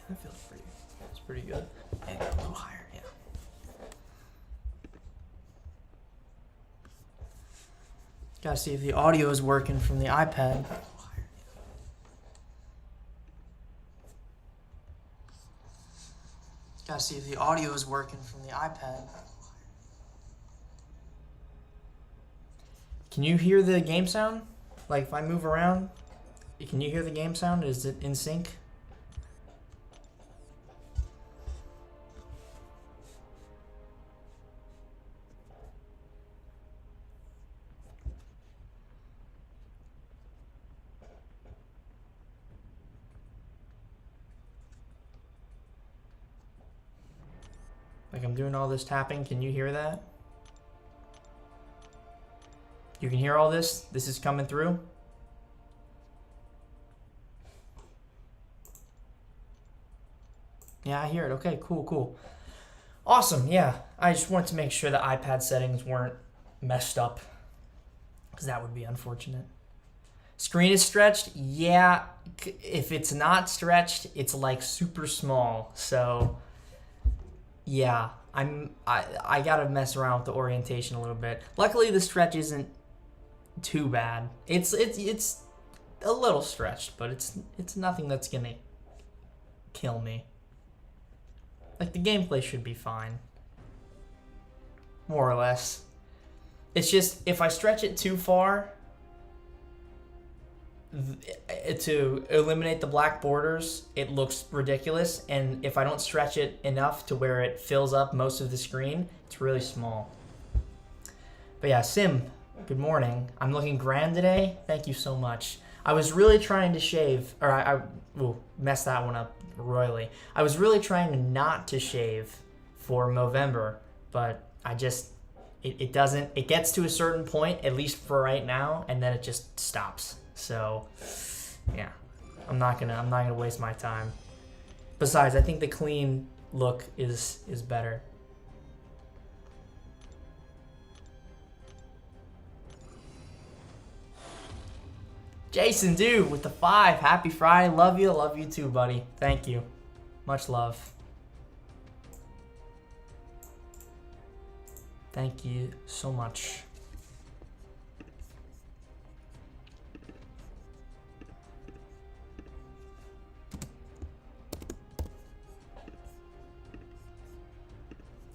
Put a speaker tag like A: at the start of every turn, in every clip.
A: That feels pretty. It's pretty good. And a little higher, yeah. Gotta see if the audio is working from the iPad. Gotta see if the audio is working from the iPad. Can you hear the game sound? Like if I move around, can you hear the game sound? Is it in sync? Like I'm doing all this tapping, can you hear that? You can hear all this? This is coming through? Yeah, I hear it. Okay, cool, cool. Awesome, yeah. I just wanted to make sure the iPad settings weren't messed up, because that would be unfortunate. Screen is stretched? Yeah, if it's not stretched, it's like super small. So, yeah, I gotta mess around with the orientation a little bit. Luckily, the stretch isn't too bad. It's a little stretched, but it's nothing that's gonna kill me. Like the gameplay should be fine, more or less. It's just if I stretch it too far to eliminate the black borders, it looks ridiculous, and if I don't stretch it enough to where it fills up most of the screen, it's really small. But yeah, Sim, good morning. I'm looking grand today. Thank you so much. I was really trying to shave, or I messed that one up royally. I was really trying not to shave for Movember, but I just, it doesn't, it gets to a certain point, at least for right now, and then it just stops. So, yeah, I'm not gonna waste my time. Besides, I think the clean look is better. Jason, dude, with the 5. Happy Friday. Love you. Love you too, buddy. Thank you. Much love. Thank you so much.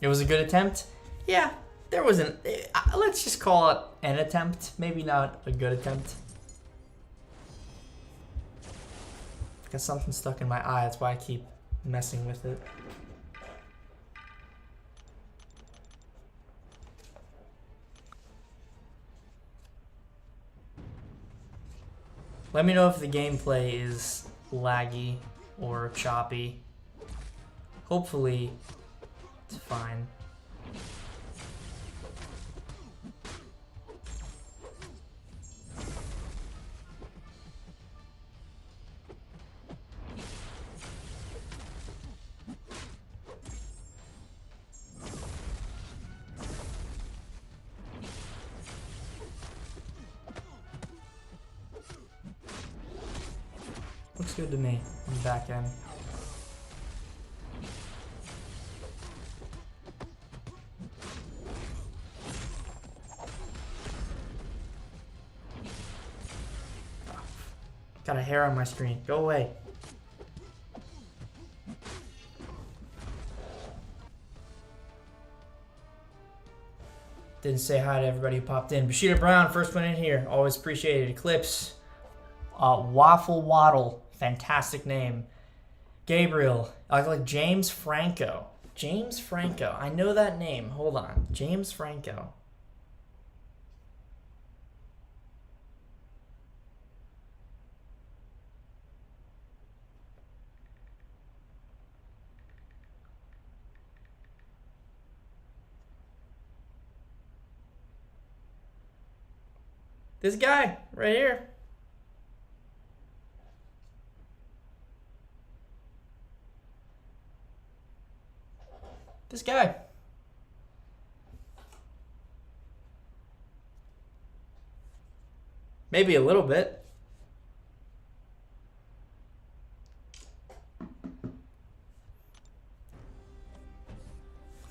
A: It was a good attempt? Yeah, there wasn't. Let's just call it an attempt. Maybe not a good attempt. Got something stuck in my eye, that's why I keep messing with it. Let me know if the gameplay is laggy or choppy. Hopefully, it's fine. Looks good to me on the back end. Got a hair on my screen. Go away. Didn't say hi to everybody who popped in. Bashida Brown, first one in here. Always appreciated. Eclipse. Waffle Waddle. Fantastic name. Gabriel. I like James Franco. James Franco. I know that name. Hold on. James Franco. This guy right here. This guy. Maybe a little bit.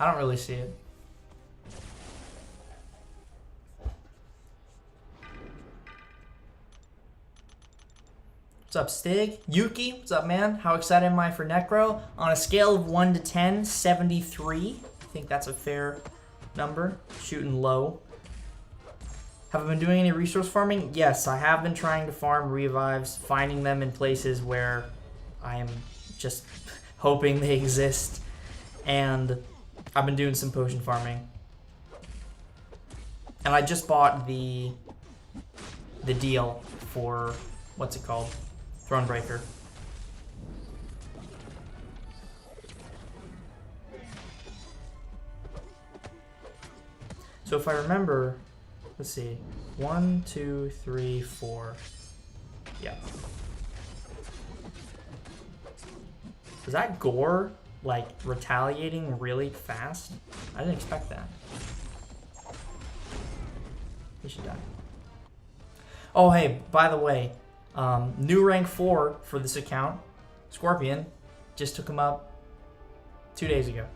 A: I don't really see it. What's up, Stig? Yuki, what's up, man? How excited am I for Necro? On a scale of 1 to 10, 73. I think that's a fair number. Shooting low. Have I been doing any resource farming? Yes, I have been trying to farm revives, finding them in places where I am just hoping they exist. And I've been doing some potion farming. And I just bought the deal for, what's it called? Thronebreaker. So if I remember, let's see, 1, 2, 3, 4. Yeah. Is that gore like retaliating really fast? I didn't expect that. He should die. Oh hey, by the way, new rank 4 for this account, Scorpion, just took him up 2 days ago.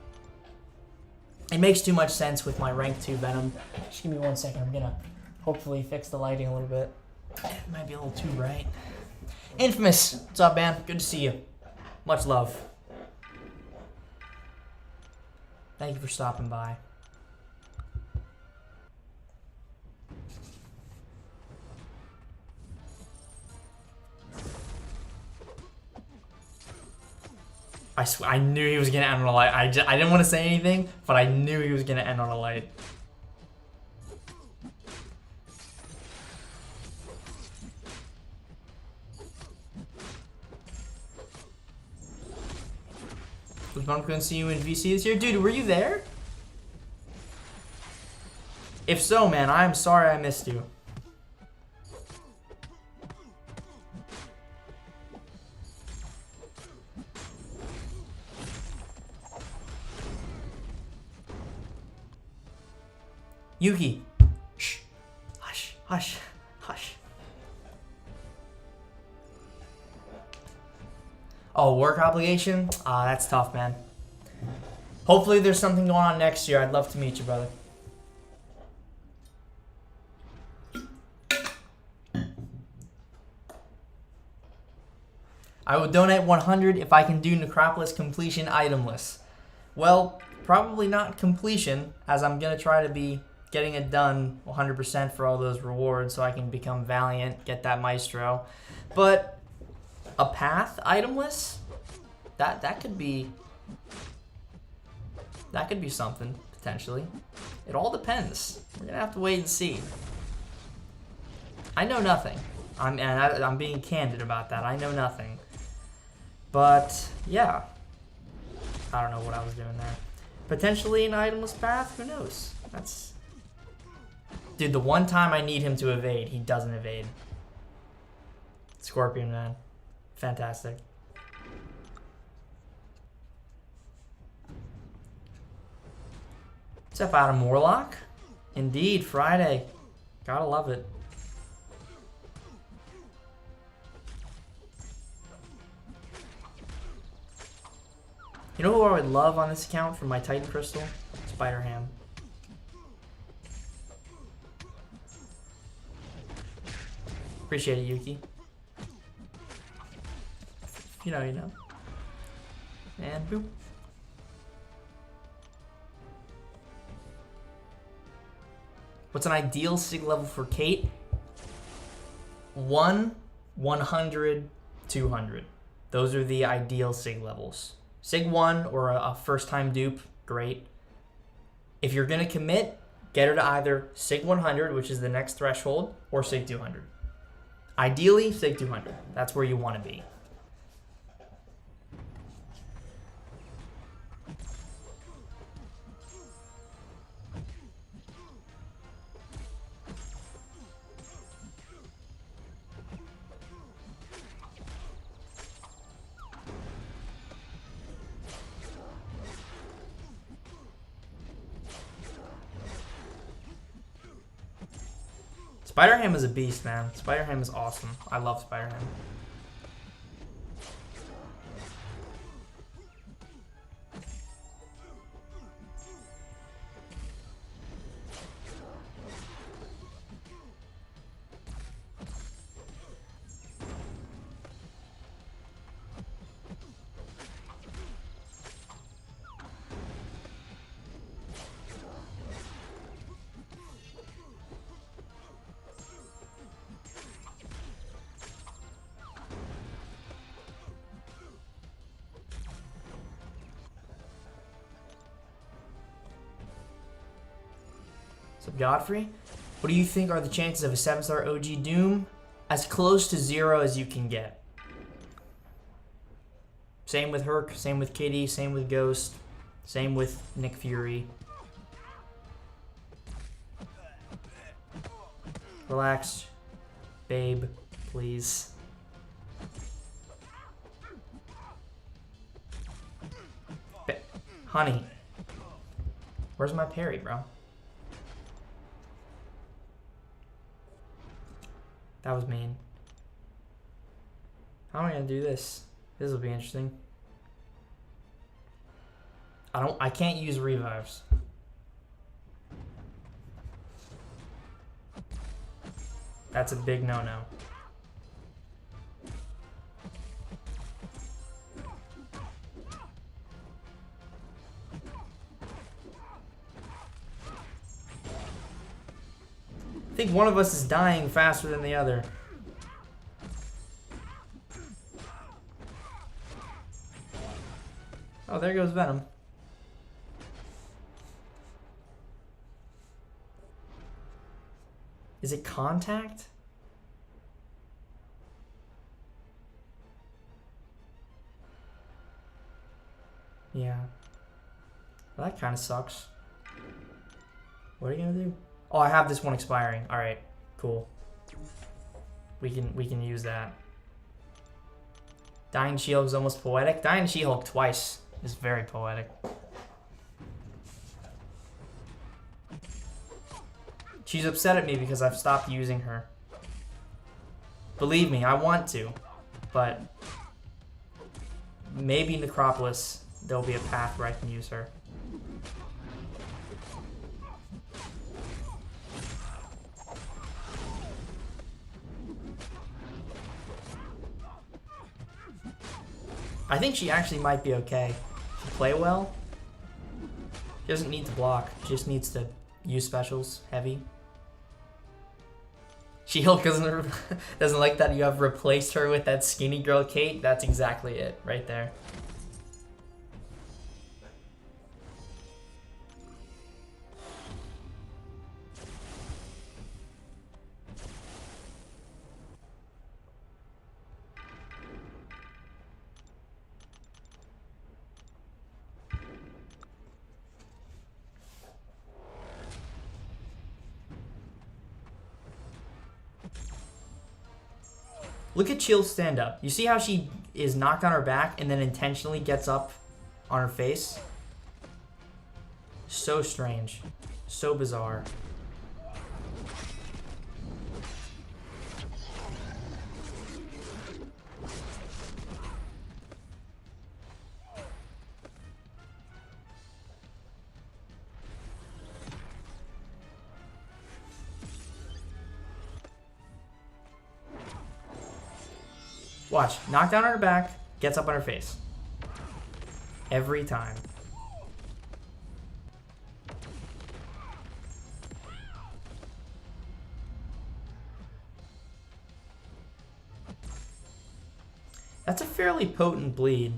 A: It makes too much sense with my rank 2 Venom. Just give me 1 second, I'm gonna hopefully fix the lighting a little bit. It might be a little too bright. Infamous, what's up, man? Good to see you. Much love. Thank you for stopping by. I knew he was gonna end on a light. I didn't want to say anything, but I knew he was gonna end on a light. I'm gonna see you in VC this year, dude. Were you there? If so, man, I'm sorry I missed you. Yuki. Shh. Hush. Hush. Hush. Oh, work obligation? That's tough, man. Hopefully there's something going on next year. I'd love to meet you, brother. I would donate 100 if I can do Necropolis completion itemless. Well, probably not completion, as I'm going to try to be getting it done 100% for all those rewards so I can become Valiant, get that Maestro. But a path itemless? That could be something, potentially. It all depends. We're going to have to wait and see. I know nothing. I'm being candid about that. I know nothing. But, yeah. I don't know what I was doing there. Potentially an itemless path? Who knows? That's... Dude, the one time I need him to evade, he doesn't evade. Scorpion, man. Fantastic. What's up, Adam Warlock? Indeed, Friday. Gotta love it. You know who I would love on this account for my Titan Crystal? Spider-Ham. Appreciate it, Yuki. You know, you know. And boop. What's an ideal sig level for Kate? 1, 100, 200. Those are the ideal sig levels. Sig 1 or a first-time dupe, great. If you're going to commit, get her to either Sig 100, which is the next threshold, or Sig 200. Ideally, Sig 200. That's where you want to be. Spider-Ham is a beast, man. Spider-Ham is awesome. I love Spider-Ham. What's up, Godfrey? What do you think are the chances of a 7-star OG Doom? As close to 0 as you can get. Same with Herc, same with Kitty, same with Ghost, same with Nick Fury. Relax, babe, please. Honey, where's my parry, bro? That was mean. How am I gonna do this? This will be interesting. I can't use revives. That's a big no-no. I think one of us is dying faster than the other. Oh, there goes Venom. Is it contact? Yeah. Well, that kind of sucks. What are you gonna do? Oh, I have this one expiring. All right, cool. We can use that. Dying She-Hulk is almost poetic. Dying She-Hulk twice is very poetic. She's upset at me because I've stopped using her. Believe me, I want to, but maybe Necropolis, there'll be a path where I can use her. I think she actually might be okay. She play well. She doesn't need to block. She just needs to use specials heavy. She-Hulk doesn't like that you have replaced her with that skinny girl Kate. That's exactly it right there. Look at Chill stand up. You see how she is knocked on her back and then intentionally gets up on her face? So strange. So bizarre. Watch, knock down on her back, gets up on her face. Every time. That's a fairly potent bleed.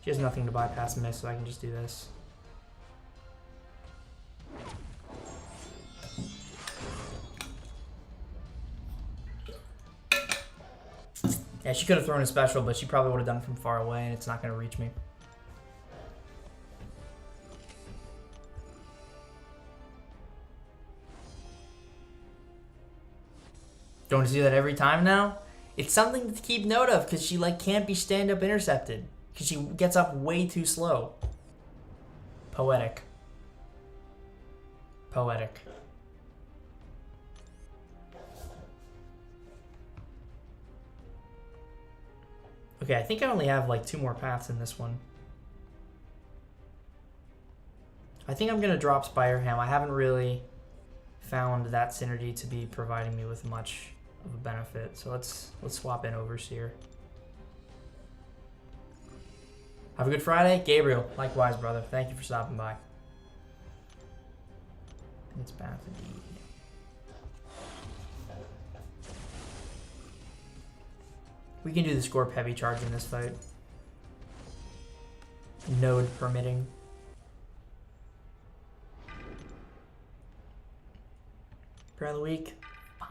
A: She has nothing to bypass miss, so I can just do this. Yeah, she could have thrown a special, but she probably would have done it from far away, and it's not going to reach me. Don't see that every time now? It's something to keep note of, because she can't be stand-up intercepted. Because she gets up way too slow. Poetic. Poetic. Okay, I think I only have 2 more paths in this one. I think I'm going to drop Spireham. I haven't really found that synergy to be providing me with much of a benefit. So let's swap in Overseer. Have a good Friday. Gabriel, likewise, brother. Thank you for stopping by. It's path indeed. We can do the Scorp heavy charge in this fight. Node permitting. around the week. Fine.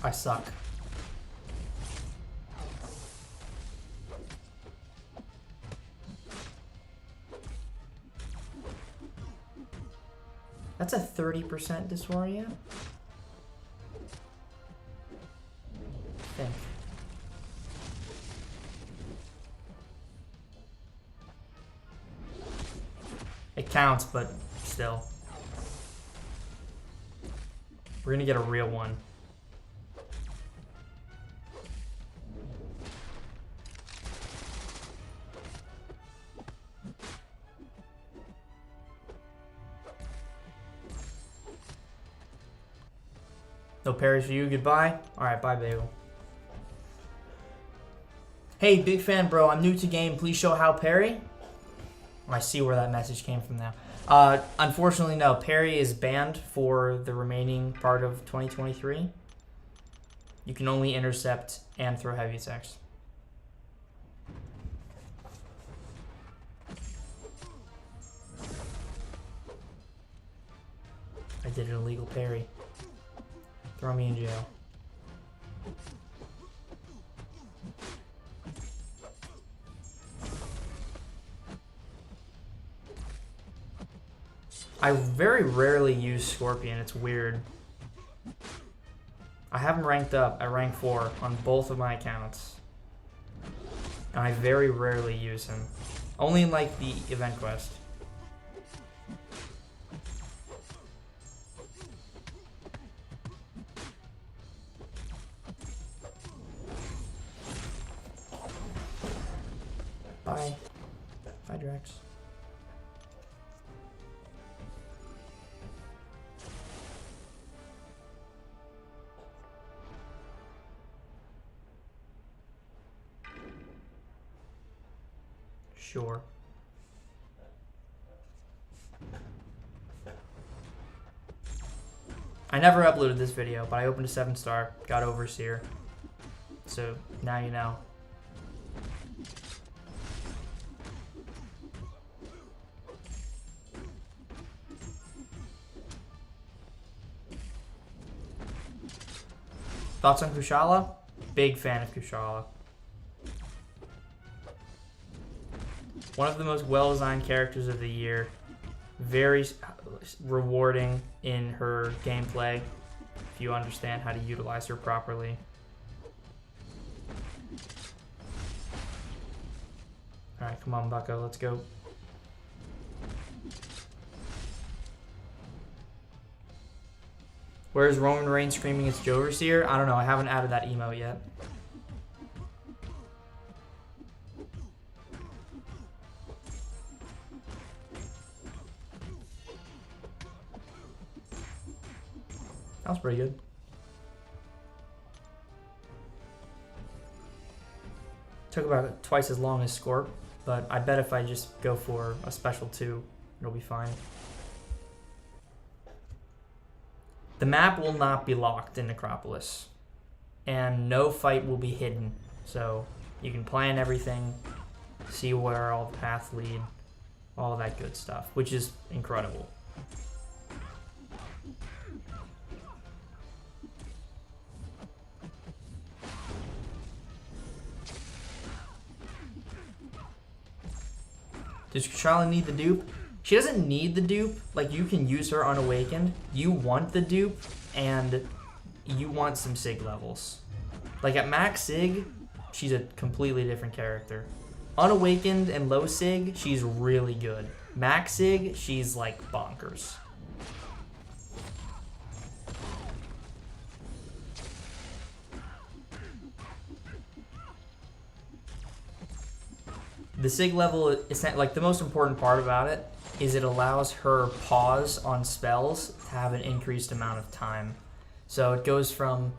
A: I suck. That's a 30% disorient? I think. It counts, but still. We're gonna get a real one. No parries for you, goodbye. Alright, bye, Bagel. Hey, big fan, bro. I'm new to game. Please show how parry. I see where that message came from now. Unfortunately, no. Parry is banned for the remaining part of 2023. You can only intercept and throw heavy attacks. I did an illegal parry. Throw me in jail. I very rarely use Scorpion. It's weird. I have him ranked up at rank 4 on both of my accounts. And I very rarely use him. Only in like the event quest. Bye. Bye, Drex. Sure. I never uploaded this video, but I opened a 7-star, got Overseer. So now you know. Thoughts on Kushala? Big fan of Kushala. One of the most well-designed characters of the year. Very rewarding in her gameplay, if you understand how to utilize her properly. Alright, come on, bucko, let's go. Where's Roman Reigns screaming it's Joe Overseer? I don't know, I haven't added that emote yet. That was pretty good. Took about twice as long as Scorp, but I bet if I just go for a special 2, it'll be fine. The map will not be locked in Necropolis, and no fight will be hidden, so you can plan everything, see where all the paths lead, all that good stuff, which is incredible. Does Kushala need the dupe? She doesn't need the dupe. Like, you can use her unawakened. You want the dupe, and you want some Sig levels. Like, at max Sig, she's a completely different character. Unawakened and low Sig, she's really good. Max Sig, she's like bonkers. The Sig level is like the most important part about it is it allows her pause on spells to have an increased amount of time. So it goes from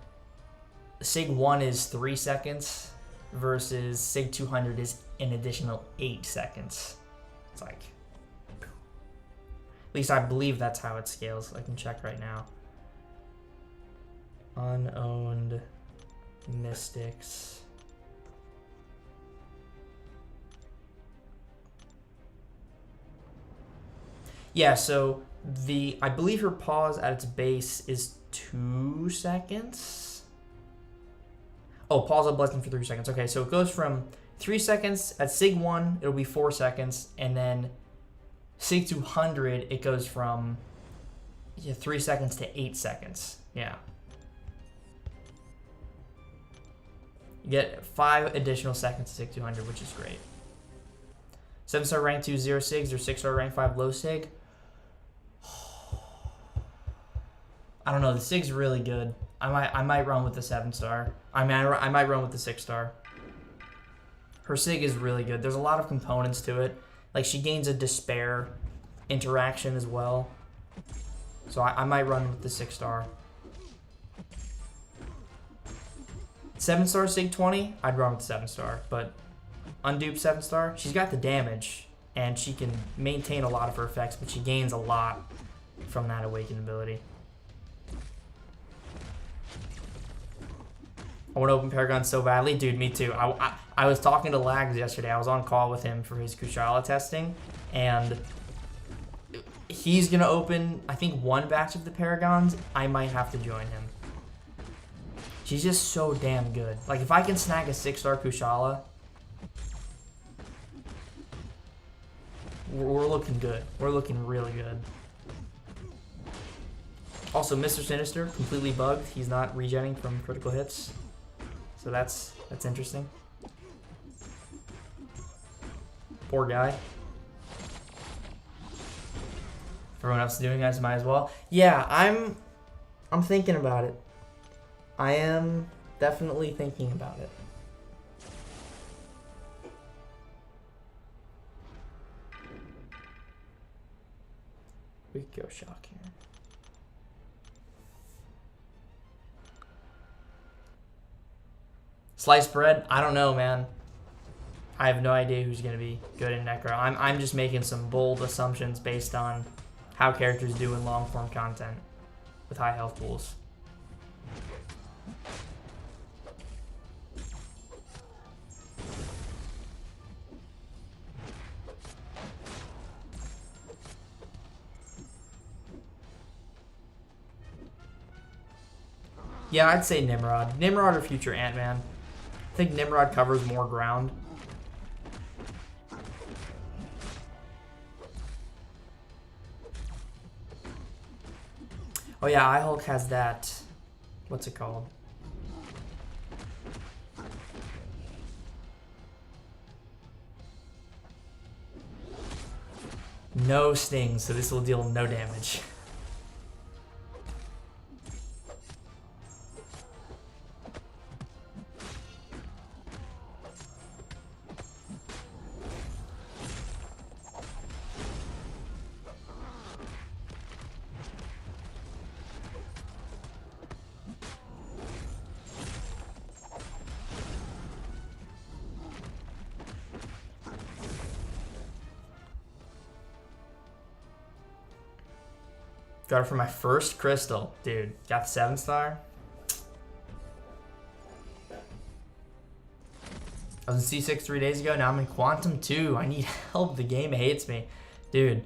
A: Sig 1 is 3 seconds versus Sig 200 is an additional 8 seconds. It's like, at least I believe that's how it scales. I can check right now. Unowned Mystics. Yeah, so I believe her pause at its base is 2 seconds. Oh, pause on blessing for 3 seconds. Okay, so it goes from 3 seconds at Sig 1, it'll be 4 seconds, and then Sig 200, it goes from 3 seconds to 8 seconds. Yeah. You get 5 additional seconds to Sig 200, which is great. 7-star rank 2 0 Sigs or 6-star rank 5 low Sig. I don't know. The Sig's really good. I might run with the 7-star. I might run with the 6-star. Her Sig is really good. There's a lot of components to it. Like, she gains a despair interaction as well. So I might run with the 6-star. 7-star Sig 20, I'd run with the 7-star. But unduped 7-star, she's got the damage, and she can maintain a lot of her effects, but she gains a lot from that awakened ability. I want to open Paragon so badly. Dude, me too. I was talking to Lags yesterday. I was on call with him for his Kushala testing, and he's going to open, I think, 1 batch of the Paragons. I might have to join him. She's just so damn good. Like, if I can snag a 6-star Kushala, we're looking good. We're looking really good. Also, Mr. Sinister, completely bugged. He's not regenning from critical hits. So that's interesting. Poor guy. If everyone else is doing it, I might as well. Yeah, I'm thinking about it. I am definitely thinking about it. We could go shock here. Sliced bread? I don't know, man. I have no idea who's going to be good in Necro. I'm just making some bold assumptions based on how characters do in long-form content with high health pools. Yeah, I'd say Nimrod. Nimrod or future Ant-Man. I think Nimrod covers more ground. Oh yeah, iHulk has that. What's it called? No stings, so this will deal no damage. Got it for my first crystal. Dude, got the 7-star. I was in C6 3 days ago. Now I'm in Quantum 2. I need help. The game hates me. Dude,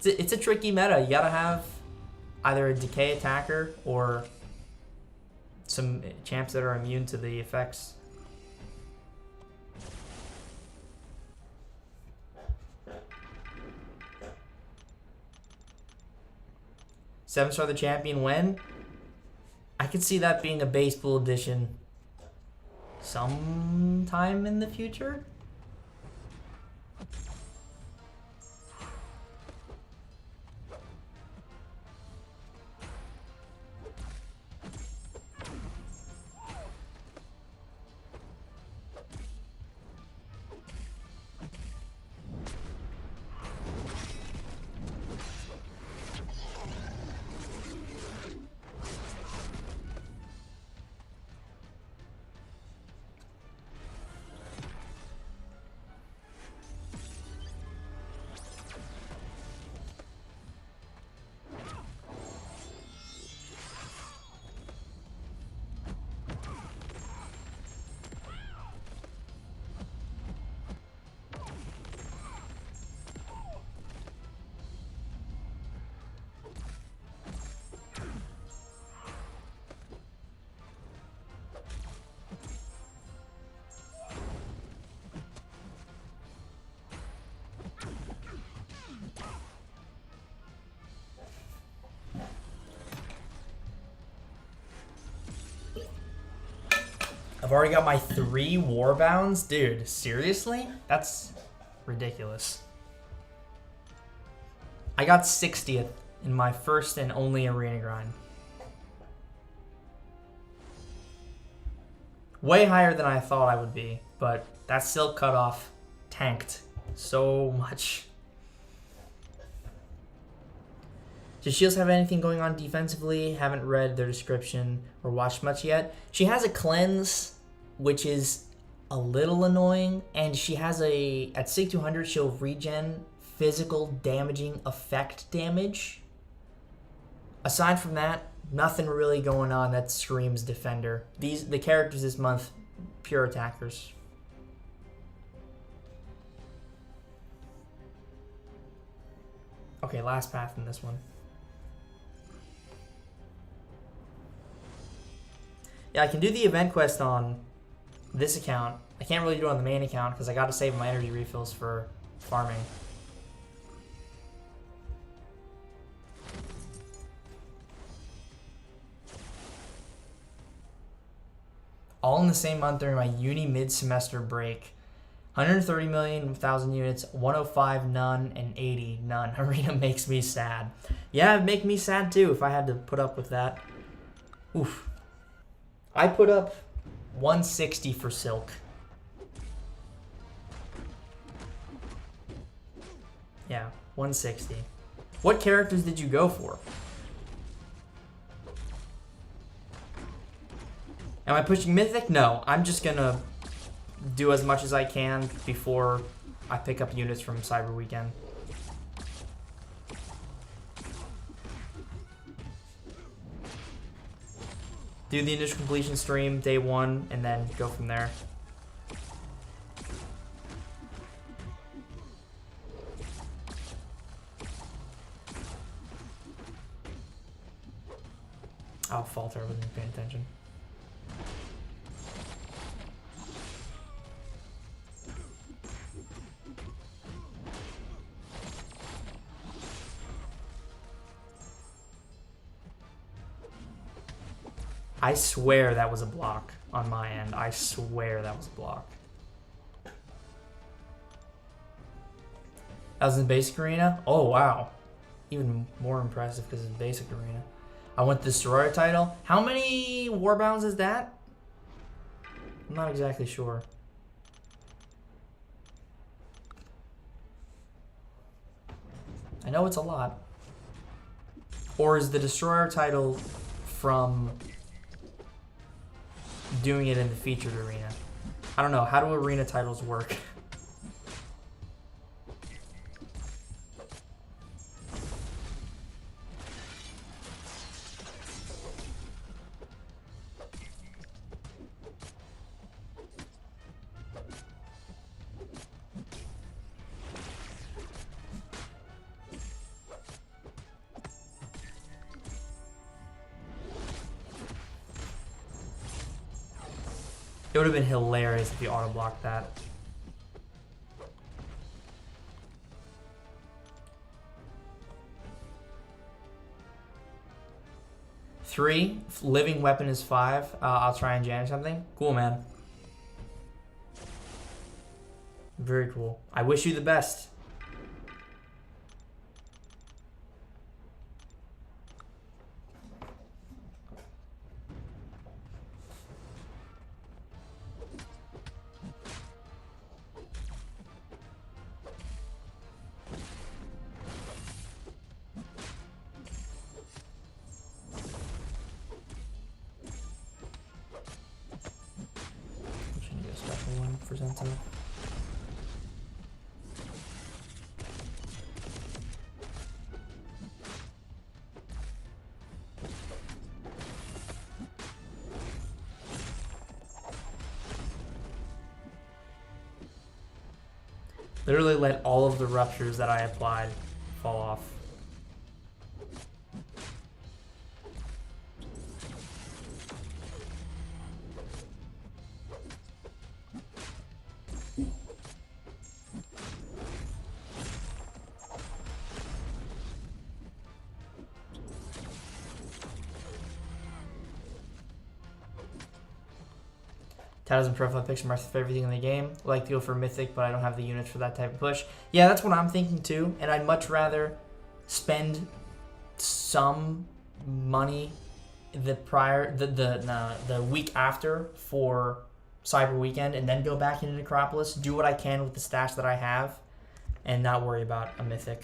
A: it's a tricky meta. You gotta have either a decay attacker or some champs that are immune to the effects. Seven-star the champion when? I could see that being a base pool edition sometime in the future. already got my 3 warbounds? Dude, seriously? That's ridiculous. I got 60th in my first and only arena grind. Way higher than I thought I would be, but that silk cutoff tanked so much. Does Shields have anything going on defensively? Haven't read their description or watched much yet. She has a cleanse, which is a little annoying, and she has at Sig 200, she'll regen physical damaging effect damage. Aside from that, nothing really going on that screams defender. The characters this month, pure attackers. Okay, last path in this one. Yeah, I can do the event quest on this account. I can't really do it on the main account because I got to save my energy refills for farming. All in the same month during my uni mid-semester break. 130 million, 1,000 units, 105 none, and 80 none. Arena makes me sad. Yeah, it'd make me sad too if I had to put up with that. Oof. I put up 160 for Silk. Yeah, 160. What characters did you go for? Am I pushing Mythic? No, I'm just gonna do as much as I can before I pick up units from Cyber Weekend. Do the initial completion stream day 1 and then go from there. I'll falter, I wasn't paying attention. I swear that was a block on my end. I swear that was a block. That was in basic arena? Oh, wow. Even more impressive because it's basic arena. I went to the Sorority title. How many warbounds is that? I'm not exactly sure. I know it's a lot. Or is the Destroyer title from doing it in the featured arena? I don't know. How do arena titles work? It would have been hilarious if you auto-blocked that. Three, living weapon is 5. I'll try and jam something. Cool, man. Very cool. I wish you the best. Literally let all of the ruptures that I applied fall off. Titles and profile picks are my favorite thing in the game. I like to go for Mythic, but I don't have the units for that type of push. Yeah, that's what I'm thinking too, and I'd much rather spend some money the week after for Cyber Weekend and then go back into Necropolis, do what I can with the stash that I have, and not worry about a Mythic.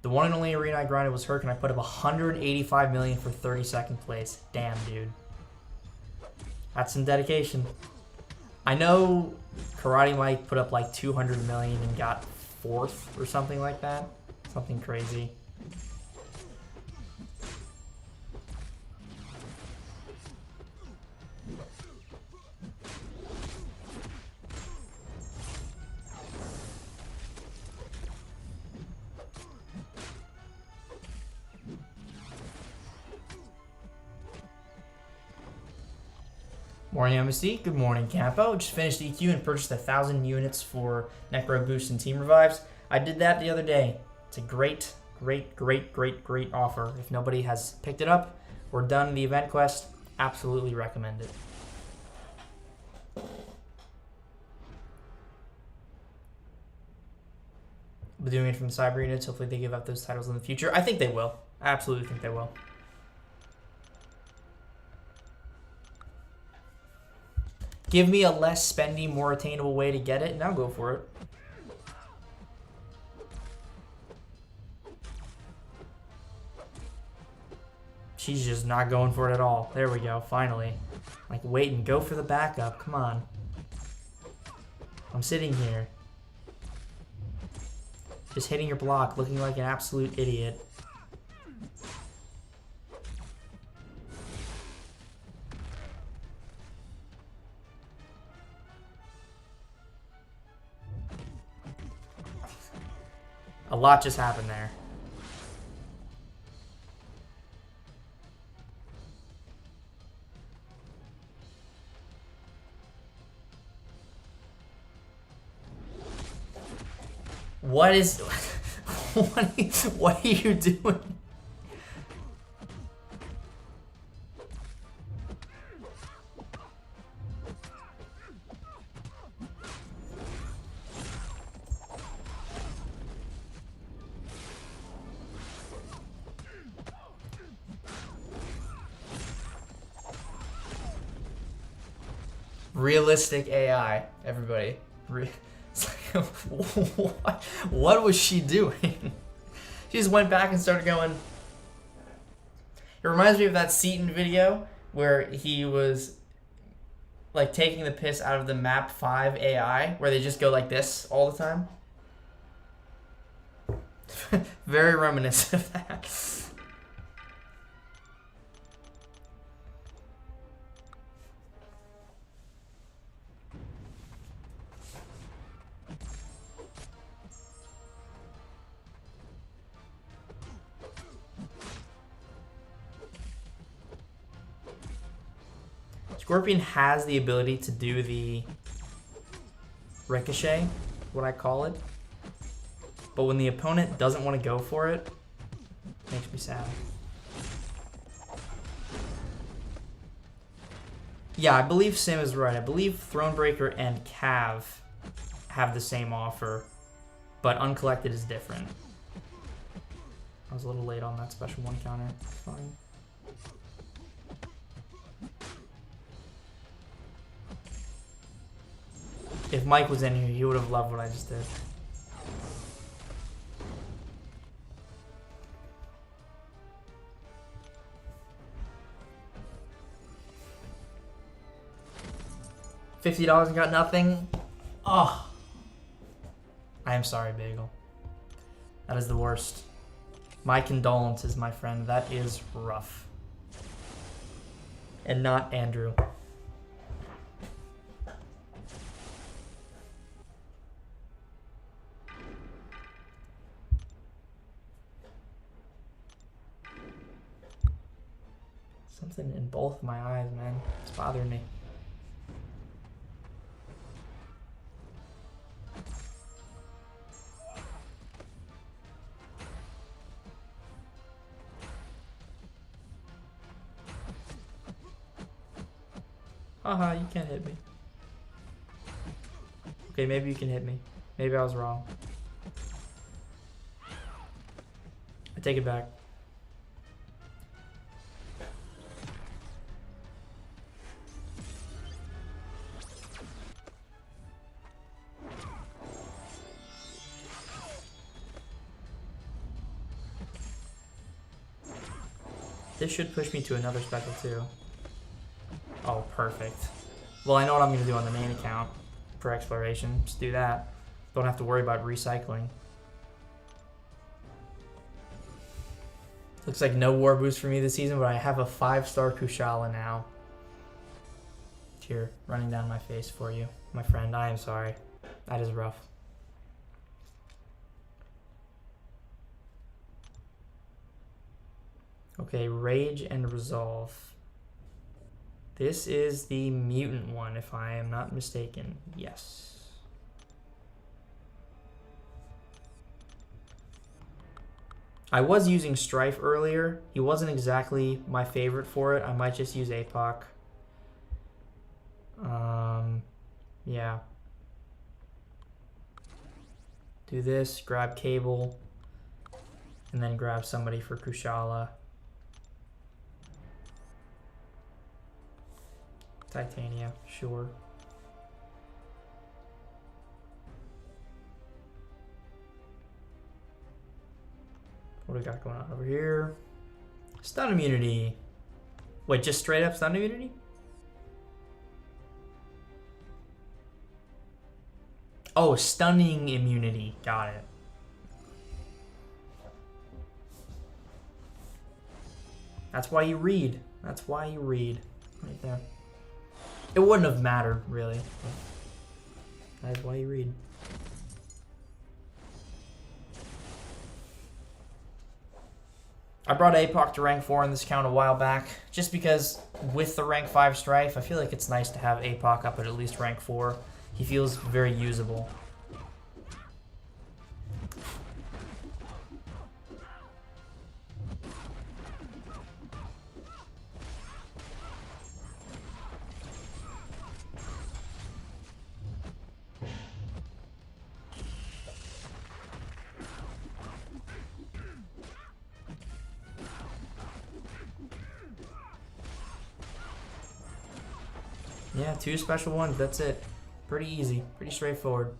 A: The one and only arena I grinded was Herc, and I put up 185 million for 32nd place. Damn, dude. That's some dedication. I know Karate Mike put up like 200 million and got 4th or something like that. Something crazy. Morning, MSD. Good morning, Campo. Just finished EQ and purchased 1,000 units for Necro Boost and Team Revives. I did that the other day. It's a great offer. If nobody has picked it up or done the event quest, absolutely recommend it. We're doing it from the Cyber units. Hopefully they give up those titles in the future. I think they will. I absolutely think they will. Give me a less spendy, more attainable way to get it, and I'll go for it. She's just not going for it at all. There we go, finally. Like, wait and go for the backup. Come on. I'm sitting here. Just hitting your block, looking like an absolute idiot. A lot just happened there. What is... what are you doing? Realistic AI, everybody. What was she doing? She just went back and started going. It reminds me of that Seaton video where he was like taking the piss out of the map 5 AI, where they just go like this all the time. Very reminiscent of that. Scorpion has the ability to do the ricochet, what I call it. But when the opponent doesn't want to go for it, it makes me sad. Yeah, I believe Sim is right. I believe Thronebreaker and Cav have the same offer, but Uncollected is different. I was a little late on that special one counter. It's fine. If Mike was in here, he would have loved what I just did. $50 and got nothing? Oh. I am sorry, Bagel. That is the worst. My condolences, my friend. That is rough. And not Andrew. Something in both my eyes, man. It's bothering me. Haha, you can't hit me. Okay, maybe you can hit me. Maybe I was wrong. I take it back. This should push me to another special too. Oh, perfect. Well, I know what I'm going to do on the main account for exploration. Just do that. Don't have to worry about recycling. Looks like no war boost for me this season, but I have a 5-star Kushala now. Tear running down my face for you, my friend. I am sorry. That is rough. Okay, Rage and Resolve. This is the mutant one, if I am not mistaken. Yes. I was using Strife earlier. He wasn't exactly my favorite for it. I might just use APOC. Yeah. Do this, grab Cable, and then grab somebody for Kushala. Titania, sure. What do we got going on over here? Stun immunity. Wait, just straight up stun immunity? Oh, stunning immunity. Got it. That's why you read. That's why you read. Right there. It wouldn't have mattered, really. That is why you read. I brought APOC to rank 4 in this count a while back, just because with the rank 5 Strife, I feel like it's nice to have APOC up at least rank 4. He feels very usable. Yeah, 2 special ones, that's it. Pretty easy, pretty straightforward.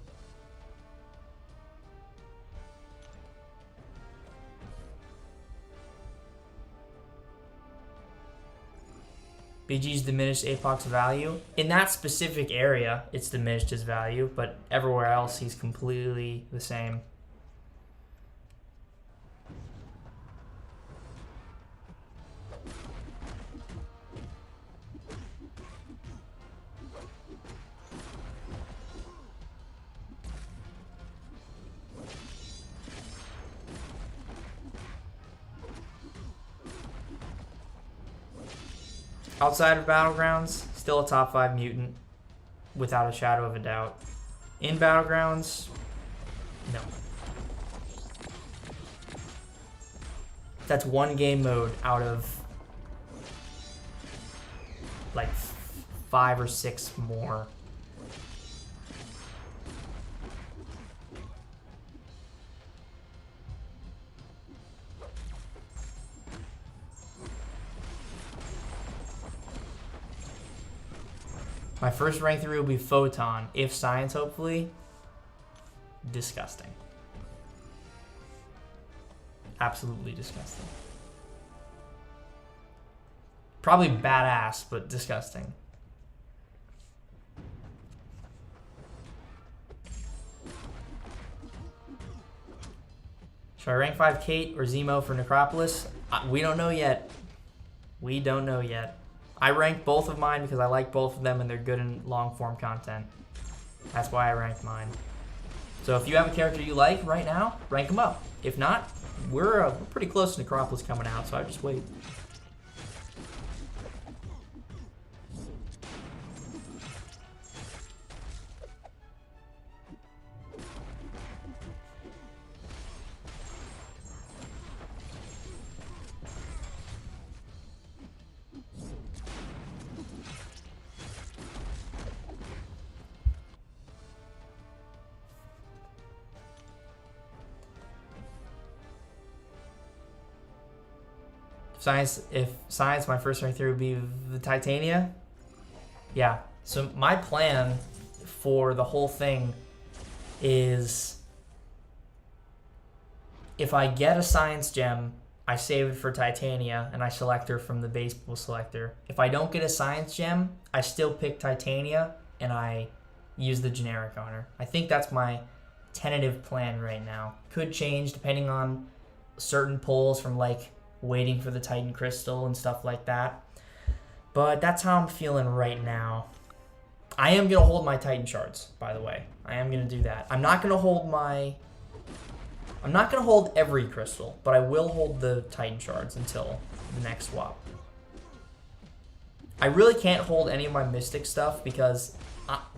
A: BG's diminished APOC's value. In that specific area, it's diminished his value, but everywhere else, he's completely the same. Outside of Battlegrounds, still a top 5 mutant, without a shadow of a doubt. In Battlegrounds, no. That's one game mode out of like 5 or 6 more. My first rank 3 will be Photon. If Science, hopefully. Disgusting. Absolutely disgusting. Probably badass, but disgusting. Should I rank 5 Kate or Zemo for Necropolis? We don't know yet. We don't know yet. I rank both of mine because I like both of them and they're good in long-form content. That's why I ranked mine. So if you have a character you like right now, rank them up. If not, we're pretty close to Necropolis coming out, so I just wait. If science, my first rank 3 would be the Titania. Yeah. So my plan for the whole thing is if I get a science gem, I save it for Titania and I select her from the base pool selector. If I don't get a science gem, I still pick Titania and I use the generic on her. I think that's my tentative plan right now. Could change depending on certain pulls from like waiting for the Titan Crystal and stuff like that. But that's how I'm feeling right now. I am going to hold my Titan shards, by the way. I am going to do that. I'm not going to hold every crystal, but I will hold the Titan shards until the next swap. I really can't hold any of my Mystic stuff because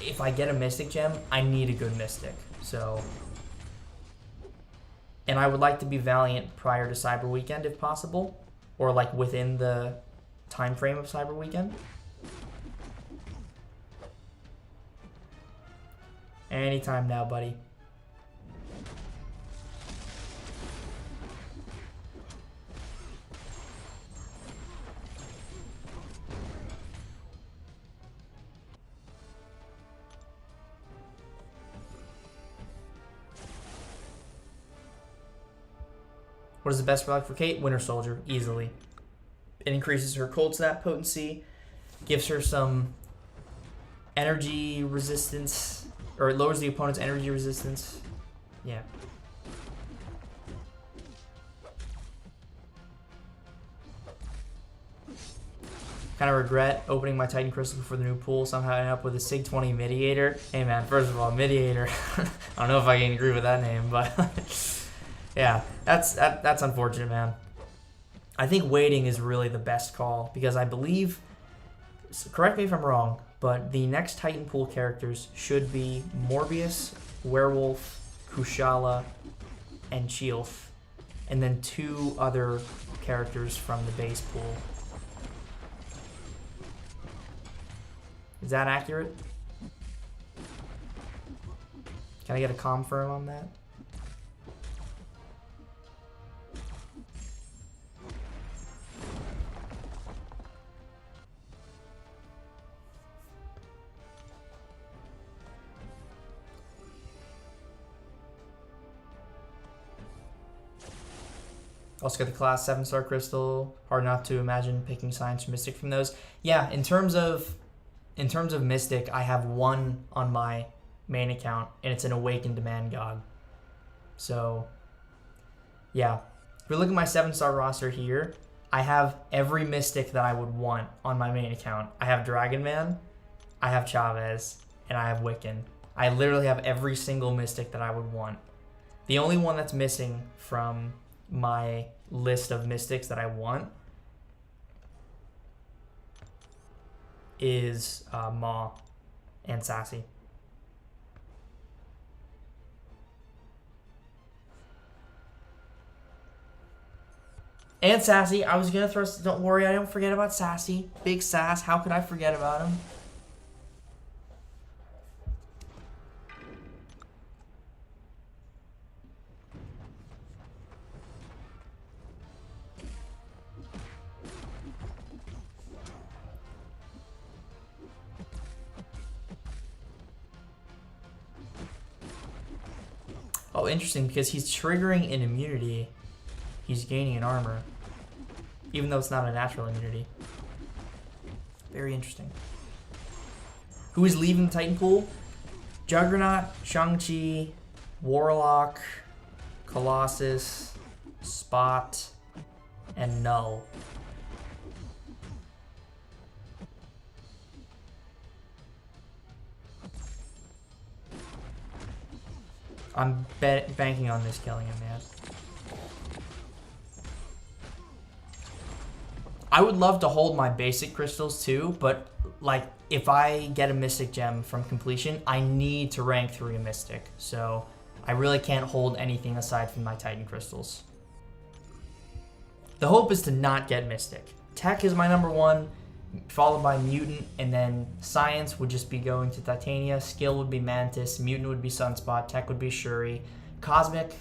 A: if I get a Mystic gem, I need a good Mystic. So, and I would like to be Valiant prior to Cyber Weekend if possible, or like within the time frame of Cyber Weekend. Anytime now, buddy. What is the best relic for Kate? Winter Soldier, easily. It increases her cold snap potency, gives her some energy resistance, or it lowers the opponent's energy resistance. Yeah. Kind of regret opening my Titan Crystal before the new pool. Somehow I ended up with a SIG 20 Mediator. Hey man, first of all, Mediator. I don't know if I can agree with that name, but yeah, that's unfortunate, man. I think waiting is really the best call because I believe, correct me if I'm wrong, but the next Titan pool characters should be Morbius, Werewolf, Kushala, and Chielf, and then 2 other characters from the base pool. Is that accurate? Can I get a confirm on that? Also got the class 7-star crystal. Hard not to imagine picking Science or Mystic from those. Yeah, in terms of Mystic, I have 1 on my main account, and it's an Awakened Demand God. So, yeah. If we look at my 7-star roster here, I have every Mystic that I would want on my main account. I have Dragon Man, I have Chavez, and I have Wiccan. I literally have every single Mystic that I would want. The only one that's missing from my list of Mystics that I want is Maw and Sassy. And Sassy, I was gonna throw. Don't worry, I don't forget about Sassy. Big Sass. How could I forget about him? Oh, interesting, because he's triggering an immunity. He's gaining an armor. Even though it's not a natural immunity. Very interesting. Who is leaving the Titan pool? Juggernaut, Shang-Chi, Warlock, Colossus, Spot, and Null. I'm banking on this killing him, man. I would love to hold my basic crystals too, but like if I get a Mystic Gem from completion, I need to rank 3 a Mystic. So I really can't hold anything aside from my Titan crystals. The hope is to not get Mystic. Tech is my number 1, followed by Mutant, and then Science would just be going to Titania. Skill would be Mantis. Mutant would be Sunspot. Tech would be Shuri. Cosmic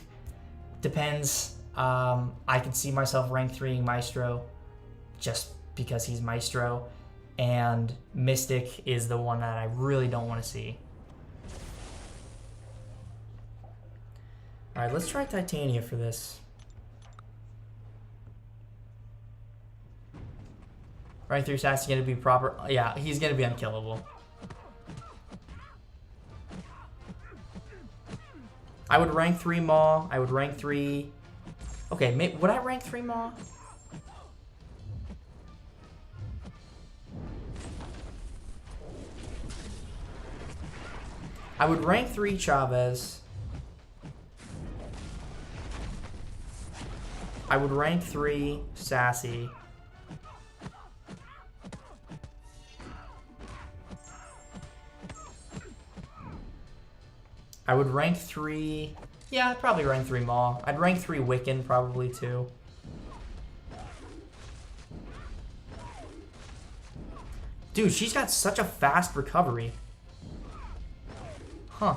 A: depends. I could see myself rank 3ing Maestro. just because he's Maestro, and Mystic is the one that I really don't want to see. Alright, let's try Titania for this. Rank 3 stats is going to be proper. Yeah, he's going to be unkillable. I would rank 3 Maw. I would rank 3... Okay, would I rank 3 Maw? I would rank 3 Chavez. I would rank 3 Sassy. I would rank 3... Yeah, I'd probably rank 3 Maw. I'd rank 3 Wiccan probably too. Dude, she's got such a fast recovery. Huh.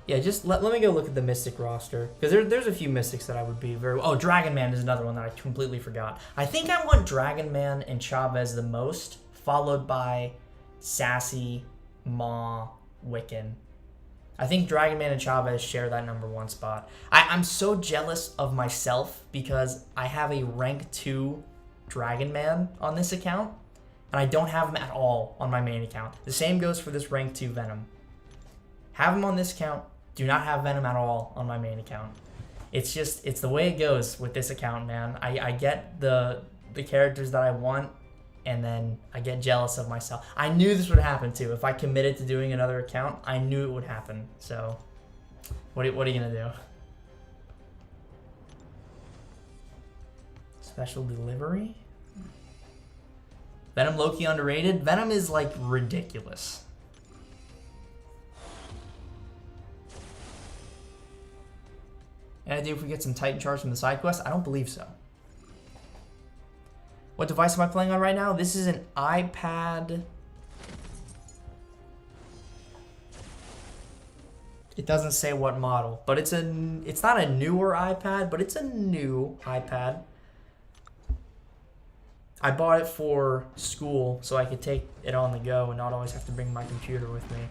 A: Yeah, just let me go look at the Mystic roster. Because there's a few Mystics that I would be very... Oh, Dragon Man is another one that I completely forgot. I think I want Dragon Man and Chavez the most, followed by Sassy, Maw, Wiccan. I think Dragon Man and Chavez share that #1 spot. I'm so jealous of myself because I have a rank 2 Dragon Man on this account, and I don't have him at all on my main account. The same goes for this rank 2 Venom. Have him on this account, do not have Venom at all on my main account. It's the way it goes with this account, man. I get the characters that I want, and then I get jealous of myself. I knew this would happen too. If I committed to doing another account, I knew it would happen. So, what are you gonna do? Special delivery? Venom Loki underrated? Venom is like ridiculous. Any idea if we get some Titan charge from the side quest? I don't believe so. What device am I playing on right now? This is an iPad. It doesn't say what model, but it's not a newer iPad, but it's a new iPad. I bought it for school so I could take it on the go and not always have to bring my computer with me.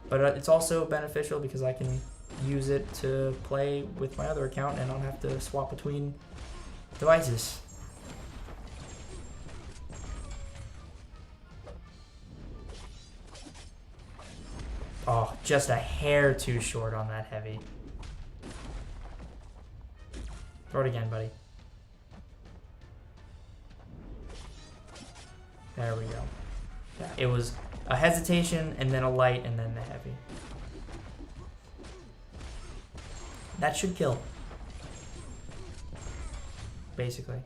A: But it's also beneficial because I can use it to play with my other account and not have to swap between devices. Oh, just a hair too short on that heavy. Throw it again, buddy. There we go. Yeah, it was a hesitation and then a light and then the heavy. That should kill. Basically.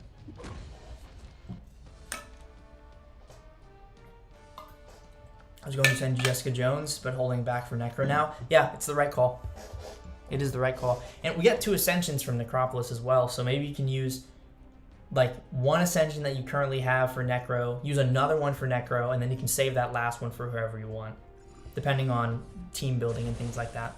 A: I was going to send Jessica Jones, but holding back for Necro now. Yeah, it's the right call. It is the right call. And we get 2 Ascensions from Necropolis as well, so maybe you can use like 1 Ascension that you currently have for Necro, use another one for Necro, and then you can save that last one for whoever you want, depending on team building and things like that.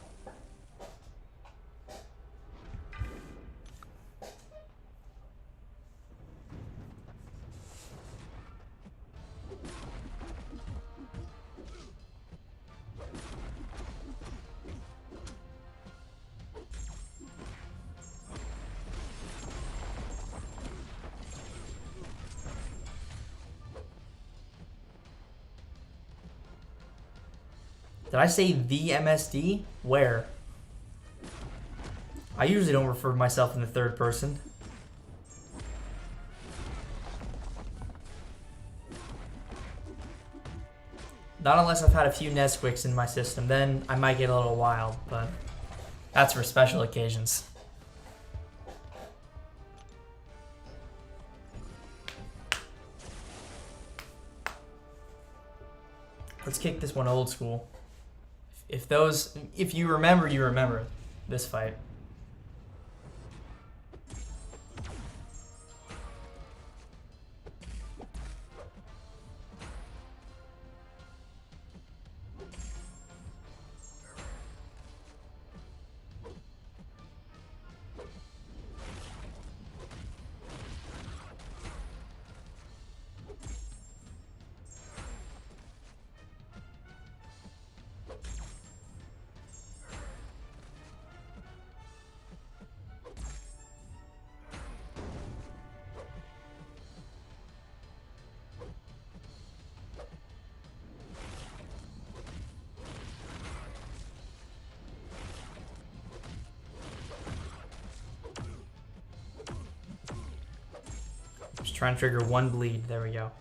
A: Did I say the MSD? Where? I usually don't refer to myself in the third person. Not unless I've had a few Nesquiks in my system, then I might get a little wild, but that's for special occasions. Let's kick this one old school. If you remember this fight. Just trying to trigger one bleed. There we go.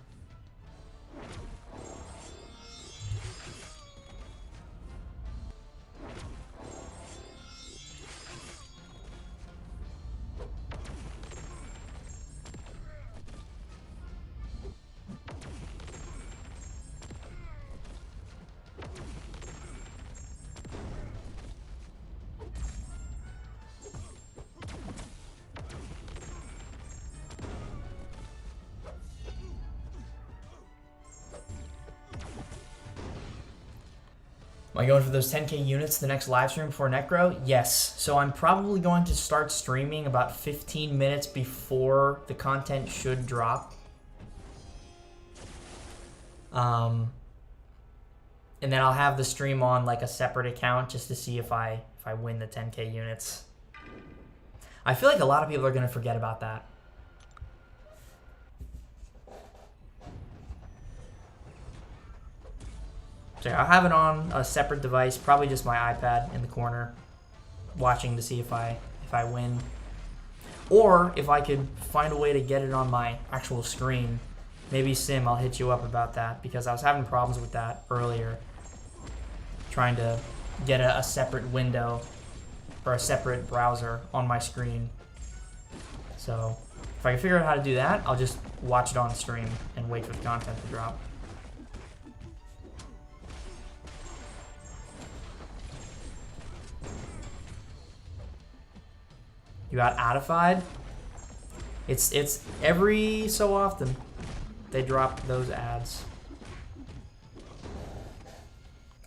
A: Am I going for those 10k units the next live stream before Necro? Yes. So I'm probably going to start streaming about 15 minutes before the content should drop. And then I'll have the stream on like a separate account just to see if I win the 10k units. I feel like a lot of people are going to forget about that. So I'll have it on a separate device, probably just my iPad in the corner, watching to see if I win. Or if I could find a way to get it on my actual screen. Maybe Sim, I'll hit you up about that, because I was having problems with that earlier. Trying to get a separate window or a separate browser on my screen. So if I can figure out how to do that, I'll just watch it on stream and wait for the content to drop. You got Adified? It's every so often they drop those ads.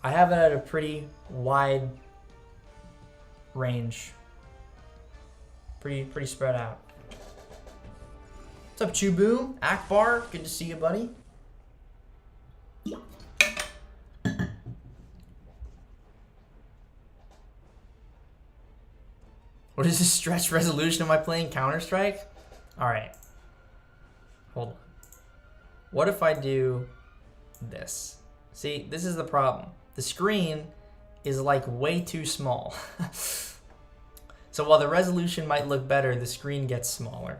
A: I have it at a pretty wide range. Pretty spread out. What's up, Chubu? Akbar, good to see you, buddy. What is this stretch resolution? Am I playing Counter-Strike? Alright. Hold on. What if I do this? See, this is the problem. The screen is like way too small. So while the resolution might look better, the screen gets smaller.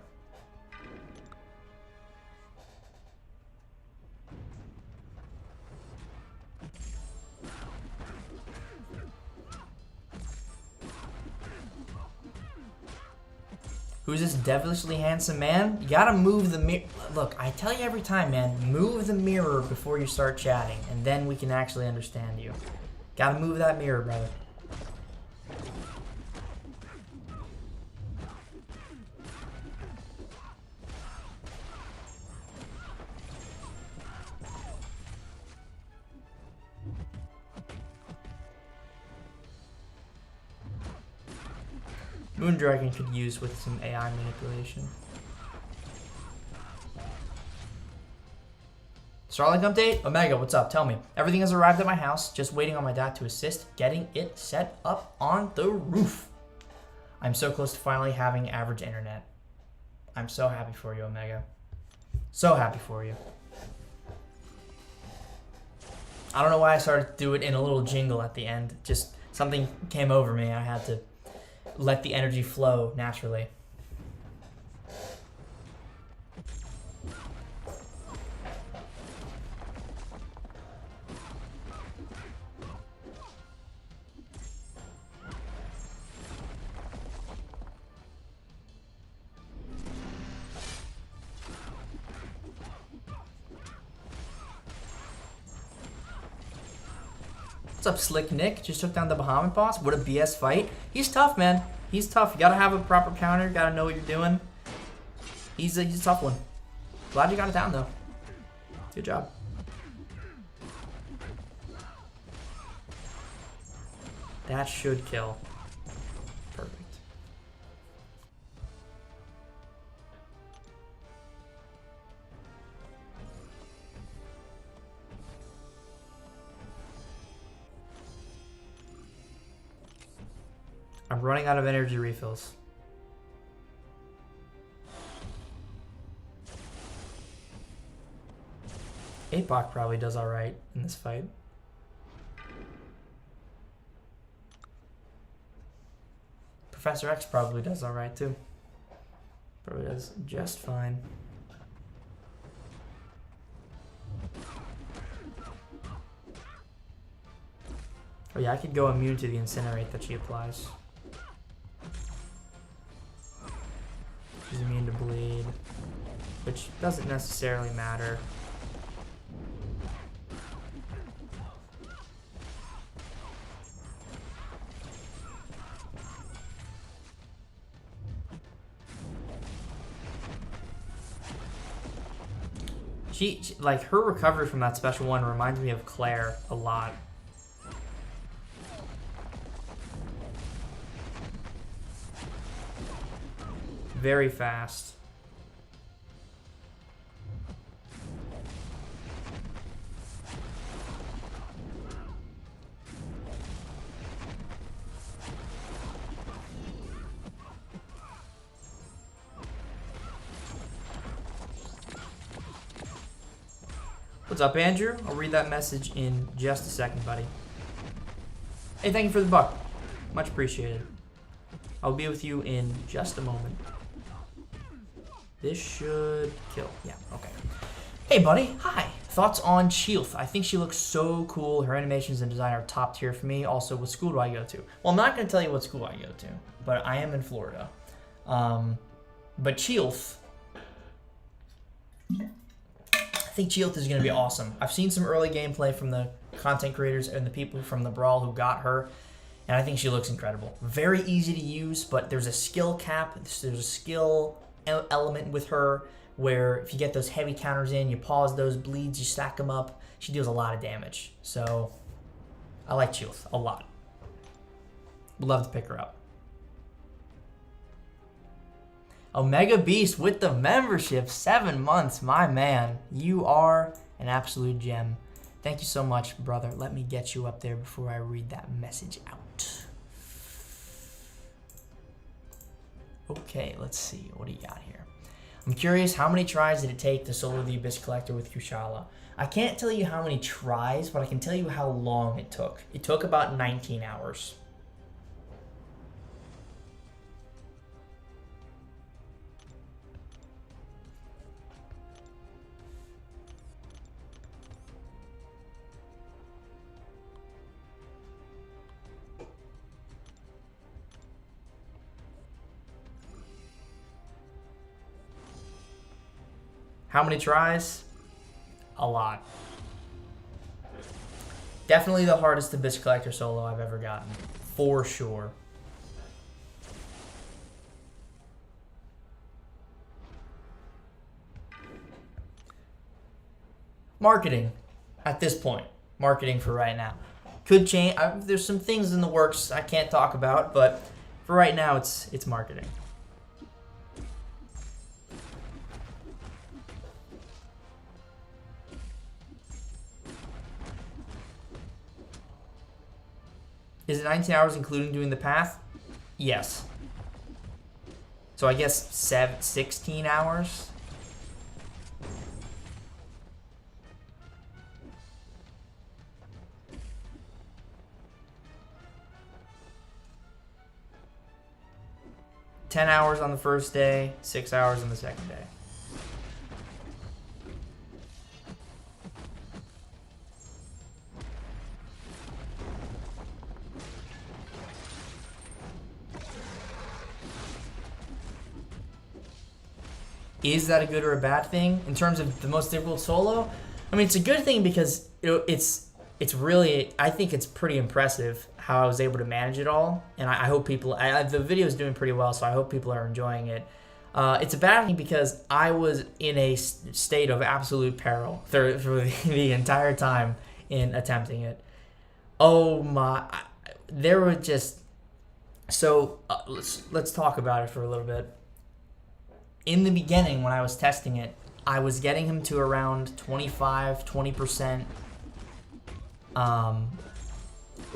A: Who's this devilishly handsome man? You gotta move the mirror. Look, I tell you every time, man, move the mirror before you start chatting, and then we can actually understand you. Gotta move that mirror, brother. Moondragon could use with some AI manipulation. Starlink update? Omega, what's up? Tell me. Everything has arrived at my house. Just waiting on my dad to assist getting it set up on the roof. I'm so close to finally having average internet. I'm so happy for you, Omega. So happy for you. I don't know why I started to do it in a little jingle at the end. Just something came over me. I had to let the energy flow naturally. What's up, Slick Nick? Just took down the Bahamut boss. What a BS fight. He's tough, man. He's tough. You gotta have a proper counter. Gotta know what you're doing. He's a tough one. Glad you got it down, though. Good job. That should kill. Perfect. I'm running out of energy refills. APOC probably does alright in this fight. Professor X probably does alright too. Probably does just fine. Oh yeah, I could go immune to the incinerate that she applies. She's immune to bleed, which doesn't necessarily matter. She, like, her recovery from that special one reminds me of Claire a lot. Very fast. What's up, Andrew? I'll read that message in just a second, buddy. Hey, thank you for the buck. Much appreciated. I'll be with you in just a moment. This should kill. Yeah, okay. Hey, buddy. Hi. Thoughts on Chilth? I think she looks so cool. Her animations and design are top tier for me. Also, what school do I go to? Well, I'm not going to tell you what school I go to, but I am in Florida. But Chilth, I think Chilth is going to be awesome. I've seen some early gameplay from the content creators and the people from the Brawl who got her, and I think she looks incredible. Very easy to use, but there's a skill cap. There's a skill element with her where if you get those heavy counters in, you pause those bleeds, you stack them up. She deals a lot of damage. So I like Chilth a lot. Would love to pick her up. Omega Beast with the membership, 7 months, my man. You are an absolute gem. Thank you so much, brother. Let me get you up there before I read that message out. Okay, let's see. What do you got here? I'm curious, how many tries did it take to solo the Abyss Collector with Kushala? I can't tell you how many tries, but I can tell you how long it took. It took about 19 hours. How many tries? A lot. Definitely the hardest Abyss Collector solo I've ever gotten. For sure. Marketing. At this point. Marketing for right now. Could change. There's some things in the works I can't talk about, but for right now, it's marketing. Is it 19 hours including doing the path? Yes. So I guess 16 hours? $10 hours on the first day, 6 hours on the second day. Is that a good or a bad thing in terms of the most difficult solo? I mean, it's a good thing because it's really, I think it's pretty impressive how I was able to manage it all, and I hope people, the video is doing pretty well, so I hope people are enjoying it. It's a bad thing because I was in a state of absolute peril for the entire time in attempting it. Oh my, there were just, so let's talk about it for a little bit. In the beginning, when I was testing it, I was getting him to around 20%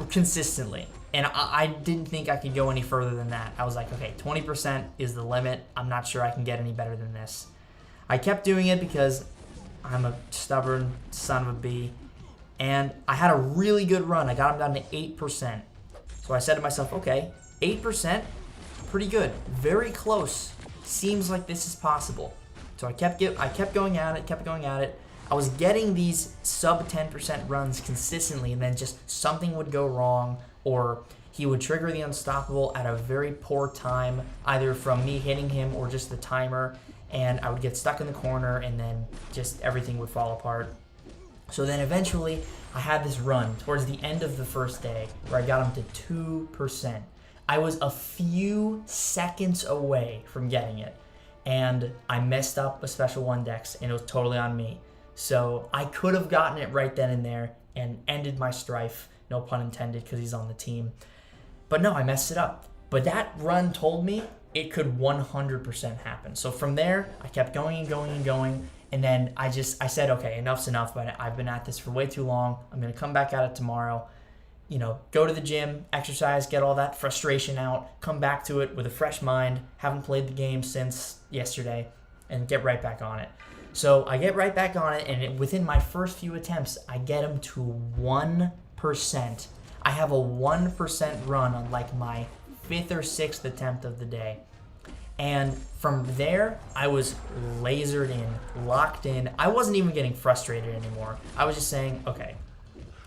A: consistently. And I didn't think I could go any further than that. I was like, okay, 20% is the limit. I'm not sure I can get any better than this. I kept doing it because I'm a stubborn son of a bee. And I had a really good run. I got him down to 8%. So I said to myself, okay, 8%, pretty good. Very close. Seems like this is possible. So I kept going at it, I was getting these sub 10% runs consistently, and then just something would go wrong, or he would trigger the unstoppable at a very poor time, either from me hitting him or just the timer, and I would get stuck in the corner, and then just everything would fall apart. So then eventually, I had this run towards the end of the first day where I got him to 2%. I was a few seconds away from getting it, and I messed up a special 1 dex, and it was totally on me. So I could have gotten it right then and there and ended my strife, no pun intended, because he's on the team. But no, I messed it up. But that run told me it could 100% happen. So from there, I kept going and going and going. And then I said, okay, enough's enough, but I've been at this for way too long. I'm going to come back at it tomorrow. You know, go to the gym, exercise, get all that frustration out, come back to it with a fresh mind, haven't played the game since yesterday, and get right back on it. So I get right back on it, and within my first few attempts, I get him to 1%. I have a 1% run on like my 5th or 6th attempt of the day. And from there, I was lasered in, locked in. I wasn't even getting frustrated anymore. I was just saying, okay,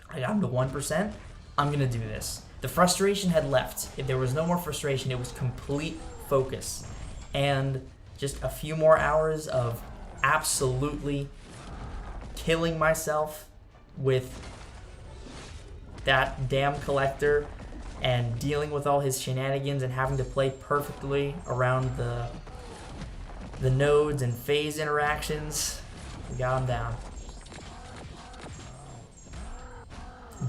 A: I got him to 1%. I'm going to do this. The frustration had left. If there was no more frustration, it was complete focus. And just a few more hours of absolutely killing myself with that damn collector and dealing with all his shenanigans and having to play perfectly around the nodes and phase interactions. We got him down.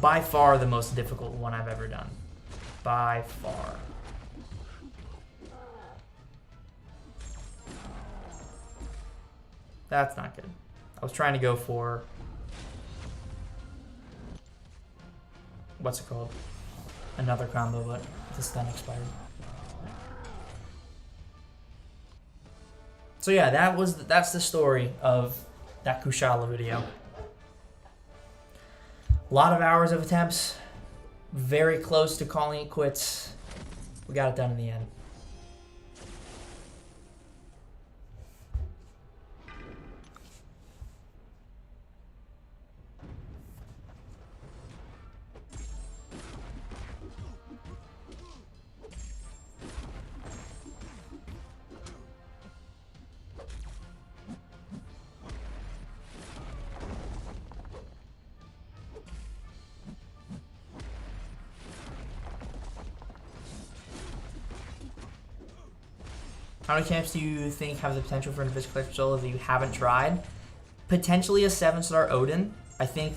A: By far the most difficult one I've ever done. By far. That's not good. I was trying to go for... what's it called? Another combo, but the stun expired. So yeah, that's the story of that Kushala video. A lot of hours of attempts, very close to calling it quits. We got it done in the end. How many camps do you think have the potential for an Abyss Collector solo that you haven't tried? Potentially a 7-star Odin, I think,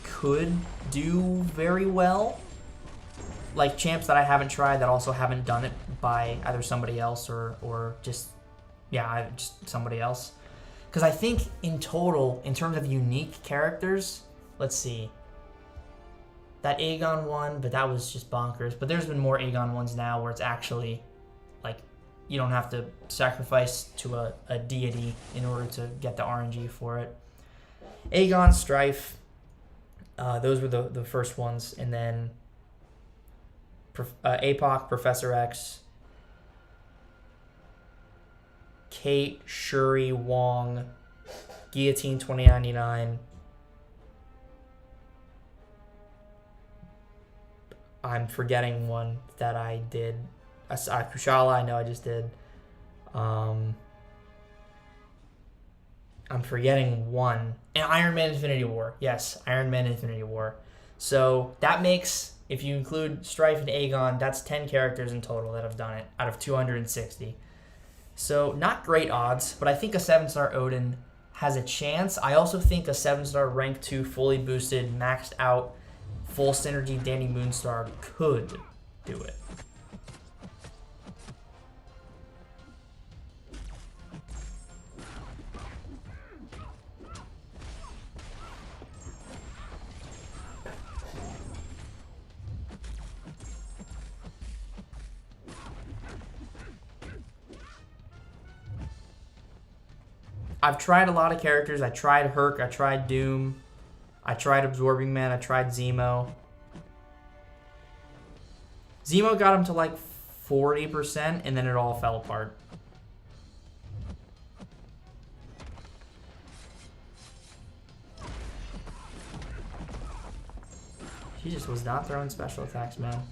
A: could do very well. Like champs that I haven't tried that also haven't done it by either somebody else or just somebody else. Because I think in total, in terms of unique characters, let's see. That Aegon one, but that was just bonkers. But there's been more Aegon ones now where it's actually like, you don't have to sacrifice to a deity in order to get the RNG for it. Aegon, Strife, those were the first ones. And then APOC, Professor X, Kate, Shuri, Wong, Guillotine 2099. I'm forgetting one that I did. Kushala, I know I just did. I'm forgetting one. And Iron Man Infinity War. Yes, Iron Man Infinity War. So that makes, if you include Strife and Aegon, that's 10 characters in total that have done it out of 260. So not great odds, but I think a 7-star Odin has a chance. I also think a 7-star rank 2 fully boosted, maxed out, full synergy Danny Moonstar could do it. I've tried a lot of characters. I tried Herc, I tried Doom, I tried Absorbing Man, I tried Zemo. Zemo got him to like 40% and then it all fell apart. He just was not throwing special attacks, man.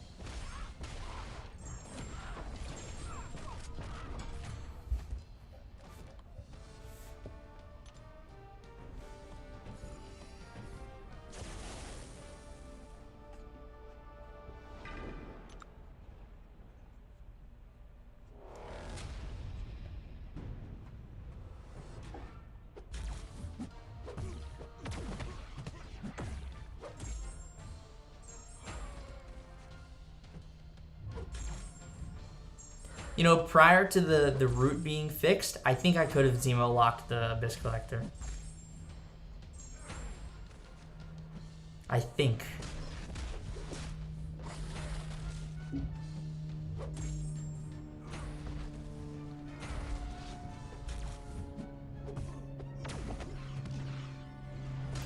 A: You know, prior to the root being fixed, I think I could have Zemo locked the Abyss Collector. I think.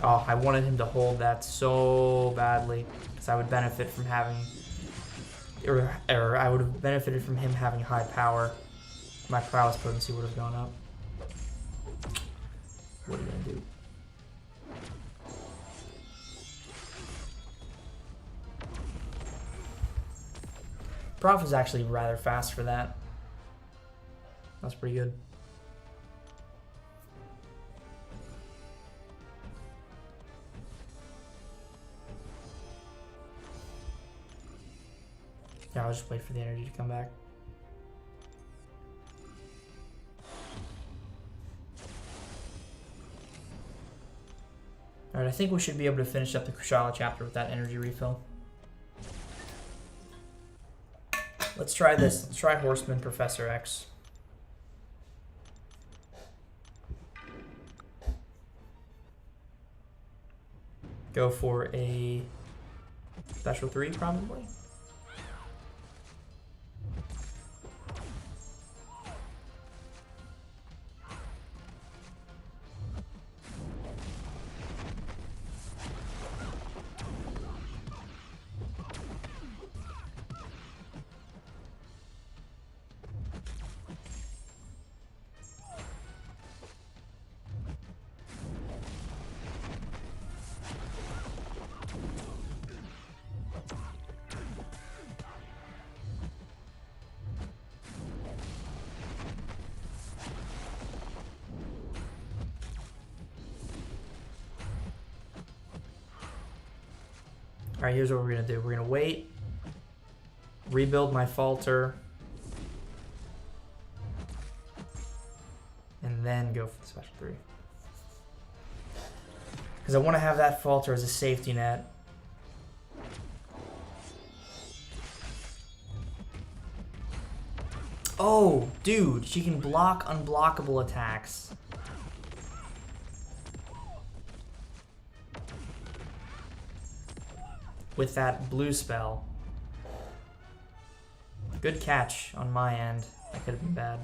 A: Oh, I wanted him to hold that so badly because I would benefit from having... Or I would have benefited from him having high power. My prowess potency would have gone up. What are you gonna do? Prof was actually rather fast for that. That's pretty good. Yeah, I'll just wait for the energy to come back. Alright, I think we should be able to finish up the Kushala chapter with that energy refill. Let's try this. Let's try Horseman Professor X. Go for a special 3, probably. Alright, here's what we're going to do. We're going to wait, rebuild my falter, and then go for the special 3. Because I want to have that falter as a safety net. Oh, dude, she can block unblockable attacks. With that blue spell. Good catch on my end. That could have been bad.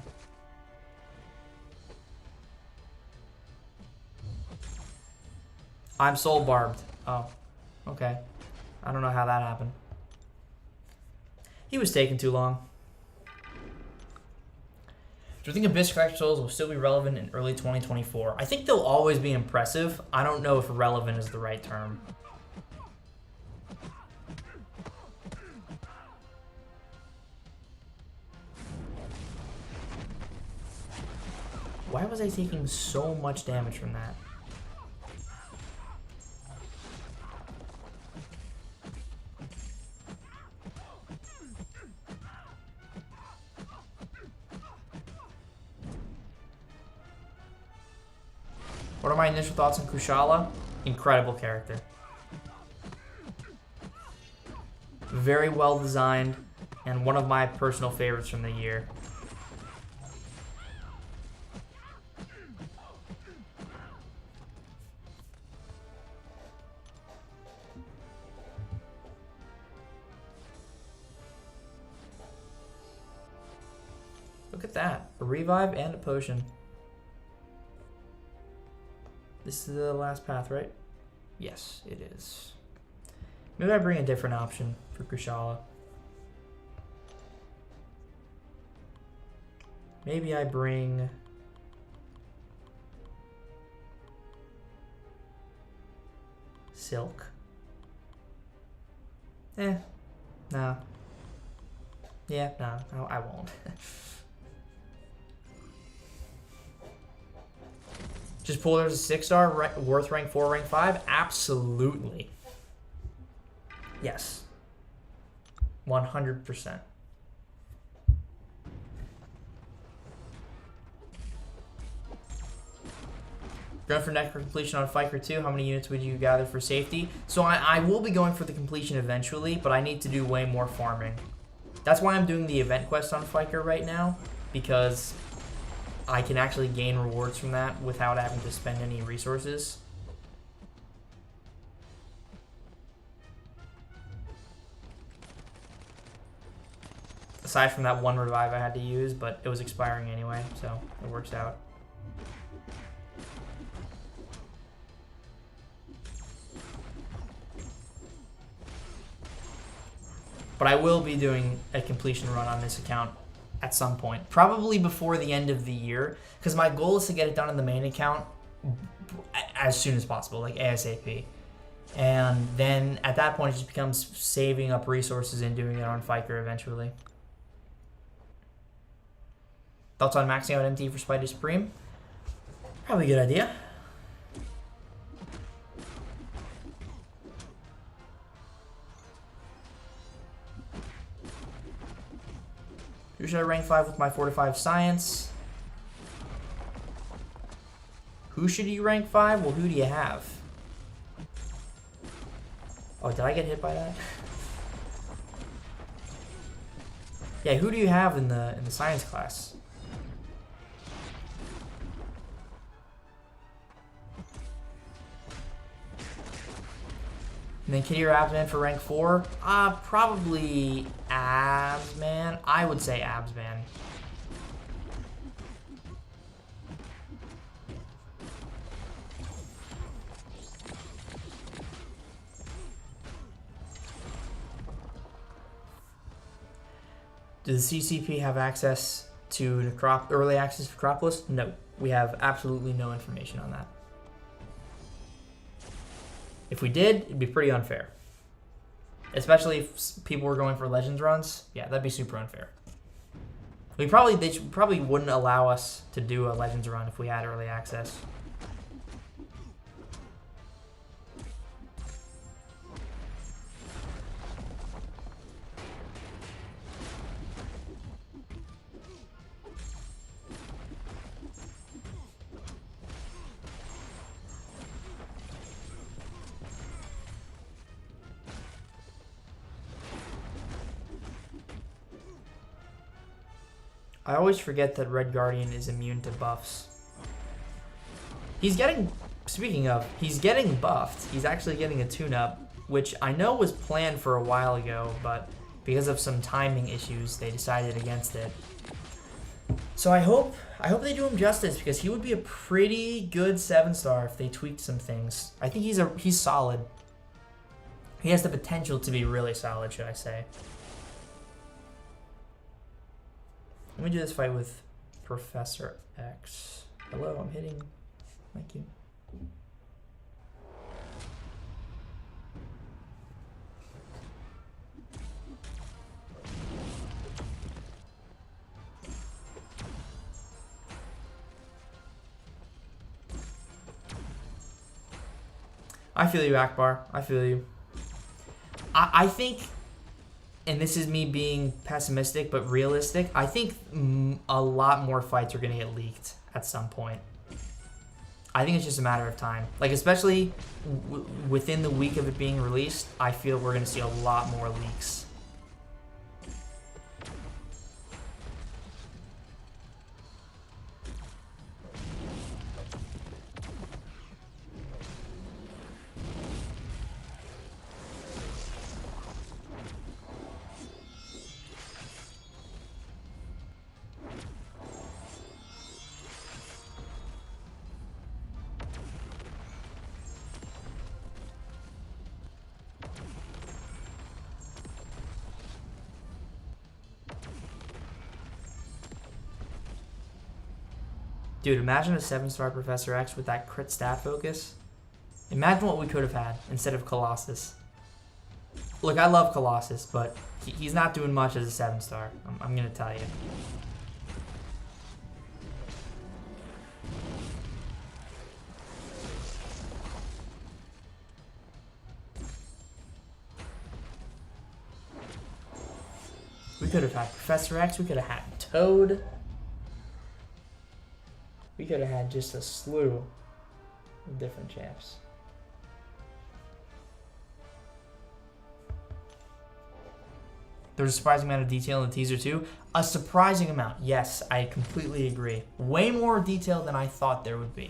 A: I'm soul barbed. Oh, okay. I don't know how that happened. He was taking too long. Do you think Abyss Collector Souls will still be relevant in early 2024? I think they'll always be impressive. I don't know if relevant is the right term. Why was I taking so much damage from that? What are my initial thoughts on Kushala? Incredible character. Very well designed, and one of my personal favorites from the year. Look at that. A revive and a potion. This is the last path, right? Yes, it is. Maybe I bring a different option for Kushala. Maybe I bring... Silk. No. Yeah, no, I won't. Just pull there's a 6-star worth rank 4, rank 5? Absolutely. Yes. 100%. Going for neck completion on Fiker 2, how many units would you gather for safety? So I will be going for the completion eventually, but I need to do way more farming. That's why I'm doing the event quest on Fiker right now, because I can actually gain rewards from that without having to spend any resources. Aside from that one revive I had to use, but it was expiring anyway, so it works out. But I will be doing a completion run on this account at some point, probably before the end of the year, because my goal is to get it done on the main account as soon as possible, like ASAP. And then at that point, it just becomes saving up resources and doing it on Fiker eventually. Thoughts on maxing out MT for Spider Supreme? Probably a good idea. Who should I rank 5 with my 4-5 science? Who should you rank 5? Well, who do you have? Oh, did I get hit by that? Yeah, who do you have in the science class? And then Kitty or Absman for rank 4? Probably Absman. I would say Absman. Does the CCP have access to early access to Necropolis? No. We have absolutely no information on that. If we did, it'd be pretty unfair. Especially if people were going for Legends runs. Yeah, that'd be super unfair. They probably wouldn't allow us to do a Legends run if we had early access. I always forget that Red Guardian is immune to buffs. He's getting, speaking of, he's getting buffed. He's actually getting a tune-up, which I know was planned for a while ago, but because of some timing issues, they decided against it. So I hope they do him justice, because he would be a pretty good 7-star if they tweaked some things. I think he's solid. He has the potential to be really solid, should I say. Let me do this fight with Professor X. Hello, I'm hitting. Thank you. I feel you, Akbar. I feel you. I think... And this is me being pessimistic, but realistic. I think a lot more fights are going to get leaked at some point. I think it's just a matter of time. Like, especially within the week of it being released, I feel we're going to see a lot more leaks. Dude, imagine a 7-star Professor X with that crit stat focus. Imagine what we could have had instead of Colossus. Look, I love Colossus, but he's not doing much as a 7-star. I'm going to tell you. We could have had Professor X. We could have had Toad. We could have had just a slew of different champs. There's a surprising amount of detail in the teaser too. A surprising amount. Yes, I completely agree. Way more detail than I thought there would be.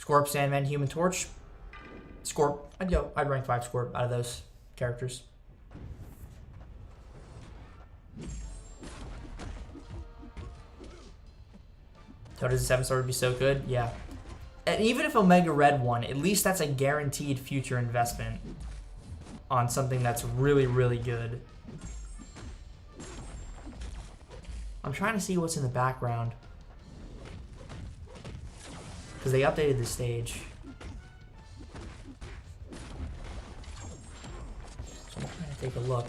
A: Scorp, Sandman, Human Torch. Scorp. I'd rank 5 Scorp out of those characters. Toad as a 7-star would be so good. Yeah. And even if Omega Red won, at least that's a guaranteed future investment on something that's really, really good. I'm trying to see what's in the background, because they updated the stage. So I'm trying to take a look.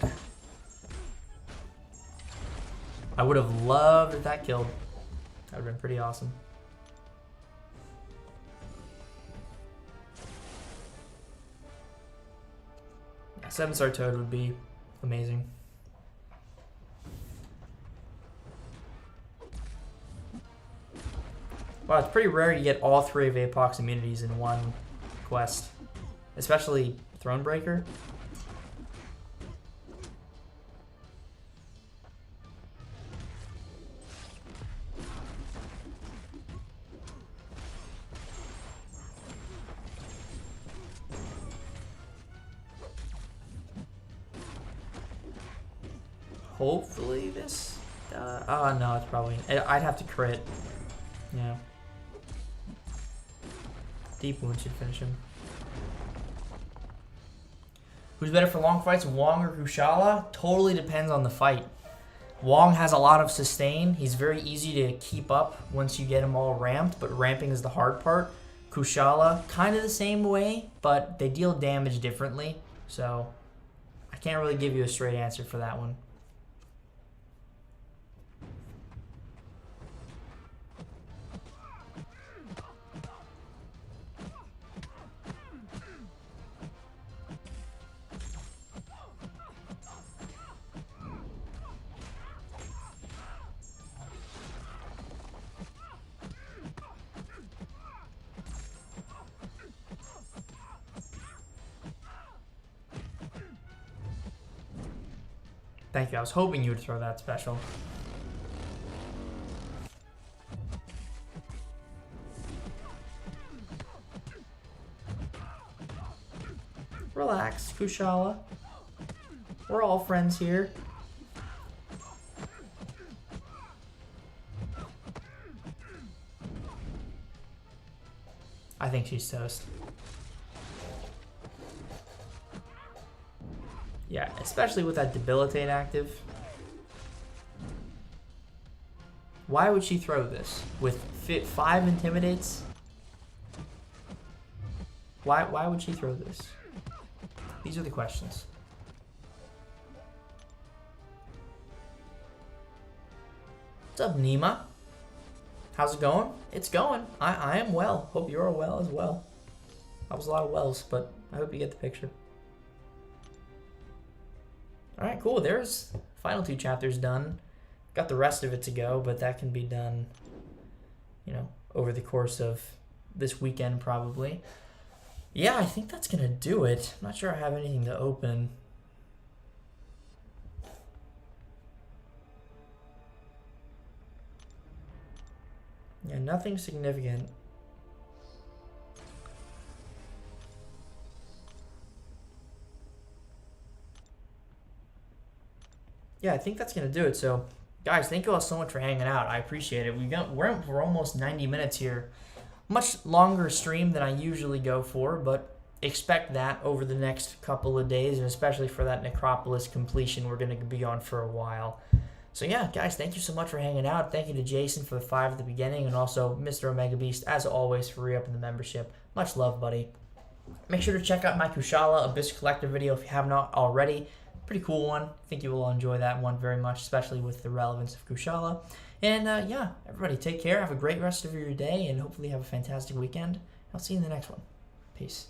A: I would have loved if that killed. That would have been pretty awesome. Yeah, 7-star Toad would be amazing. Wow, it's pretty rare you get all 3 of Apoc's immunities in one quest. Especially Thronebreaker. Hopefully this... oh, no, it's probably... I'd have to crit. Yeah. Deep Wound should finish him. Who's better for long fights, Wong or Kushala? Totally depends on the fight. Wong has a lot of sustain. He's very easy to keep up once you get him all ramped, but ramping is the hard part. Kushala, kind of the same way, but they deal damage differently, so I can't really give you a straight answer for that one. Thank you. I was hoping you would throw that special. Relax, Kushala. We're all friends here. I think she's toast. Yeah, especially with that debilitate active. Why would she throw this? With 5 intimidates? Why would she throw this? These are the questions. What's up, Nima? How's it going? It's going. I am well. Hope you're well as well. That was a lot of wells, but I hope you get the picture. Alright, cool. There's final 2 chapters done. Got the rest of it to go, but that can be done, you know, over the course of this weekend probably. Yeah, I think that's going to do it. I'm not sure I have anything to open. Yeah, nothing significant. Yeah, I think that's going to do it. So, guys, thank you all so much for hanging out. I appreciate it. We're almost 90 minutes here. Much longer stream than I usually go for, but expect that over the next couple of days, and especially for that Necropolis completion, we're going to be on for a while. So yeah, guys, thank you so much for hanging out. Thank you to Jason for the 5 at the beginning, and also Mr. Omega Beast, as always, for re-upping the membership. Much love, buddy. Make sure to check out my Kushala Abyss Collector video if you have not already. Pretty cool one. I think you will enjoy that one very much, especially with the relevance of Kushala. And yeah, everybody take care. Have a great rest of your day, and hopefully have a fantastic weekend. I'll see you in the next one. Peace.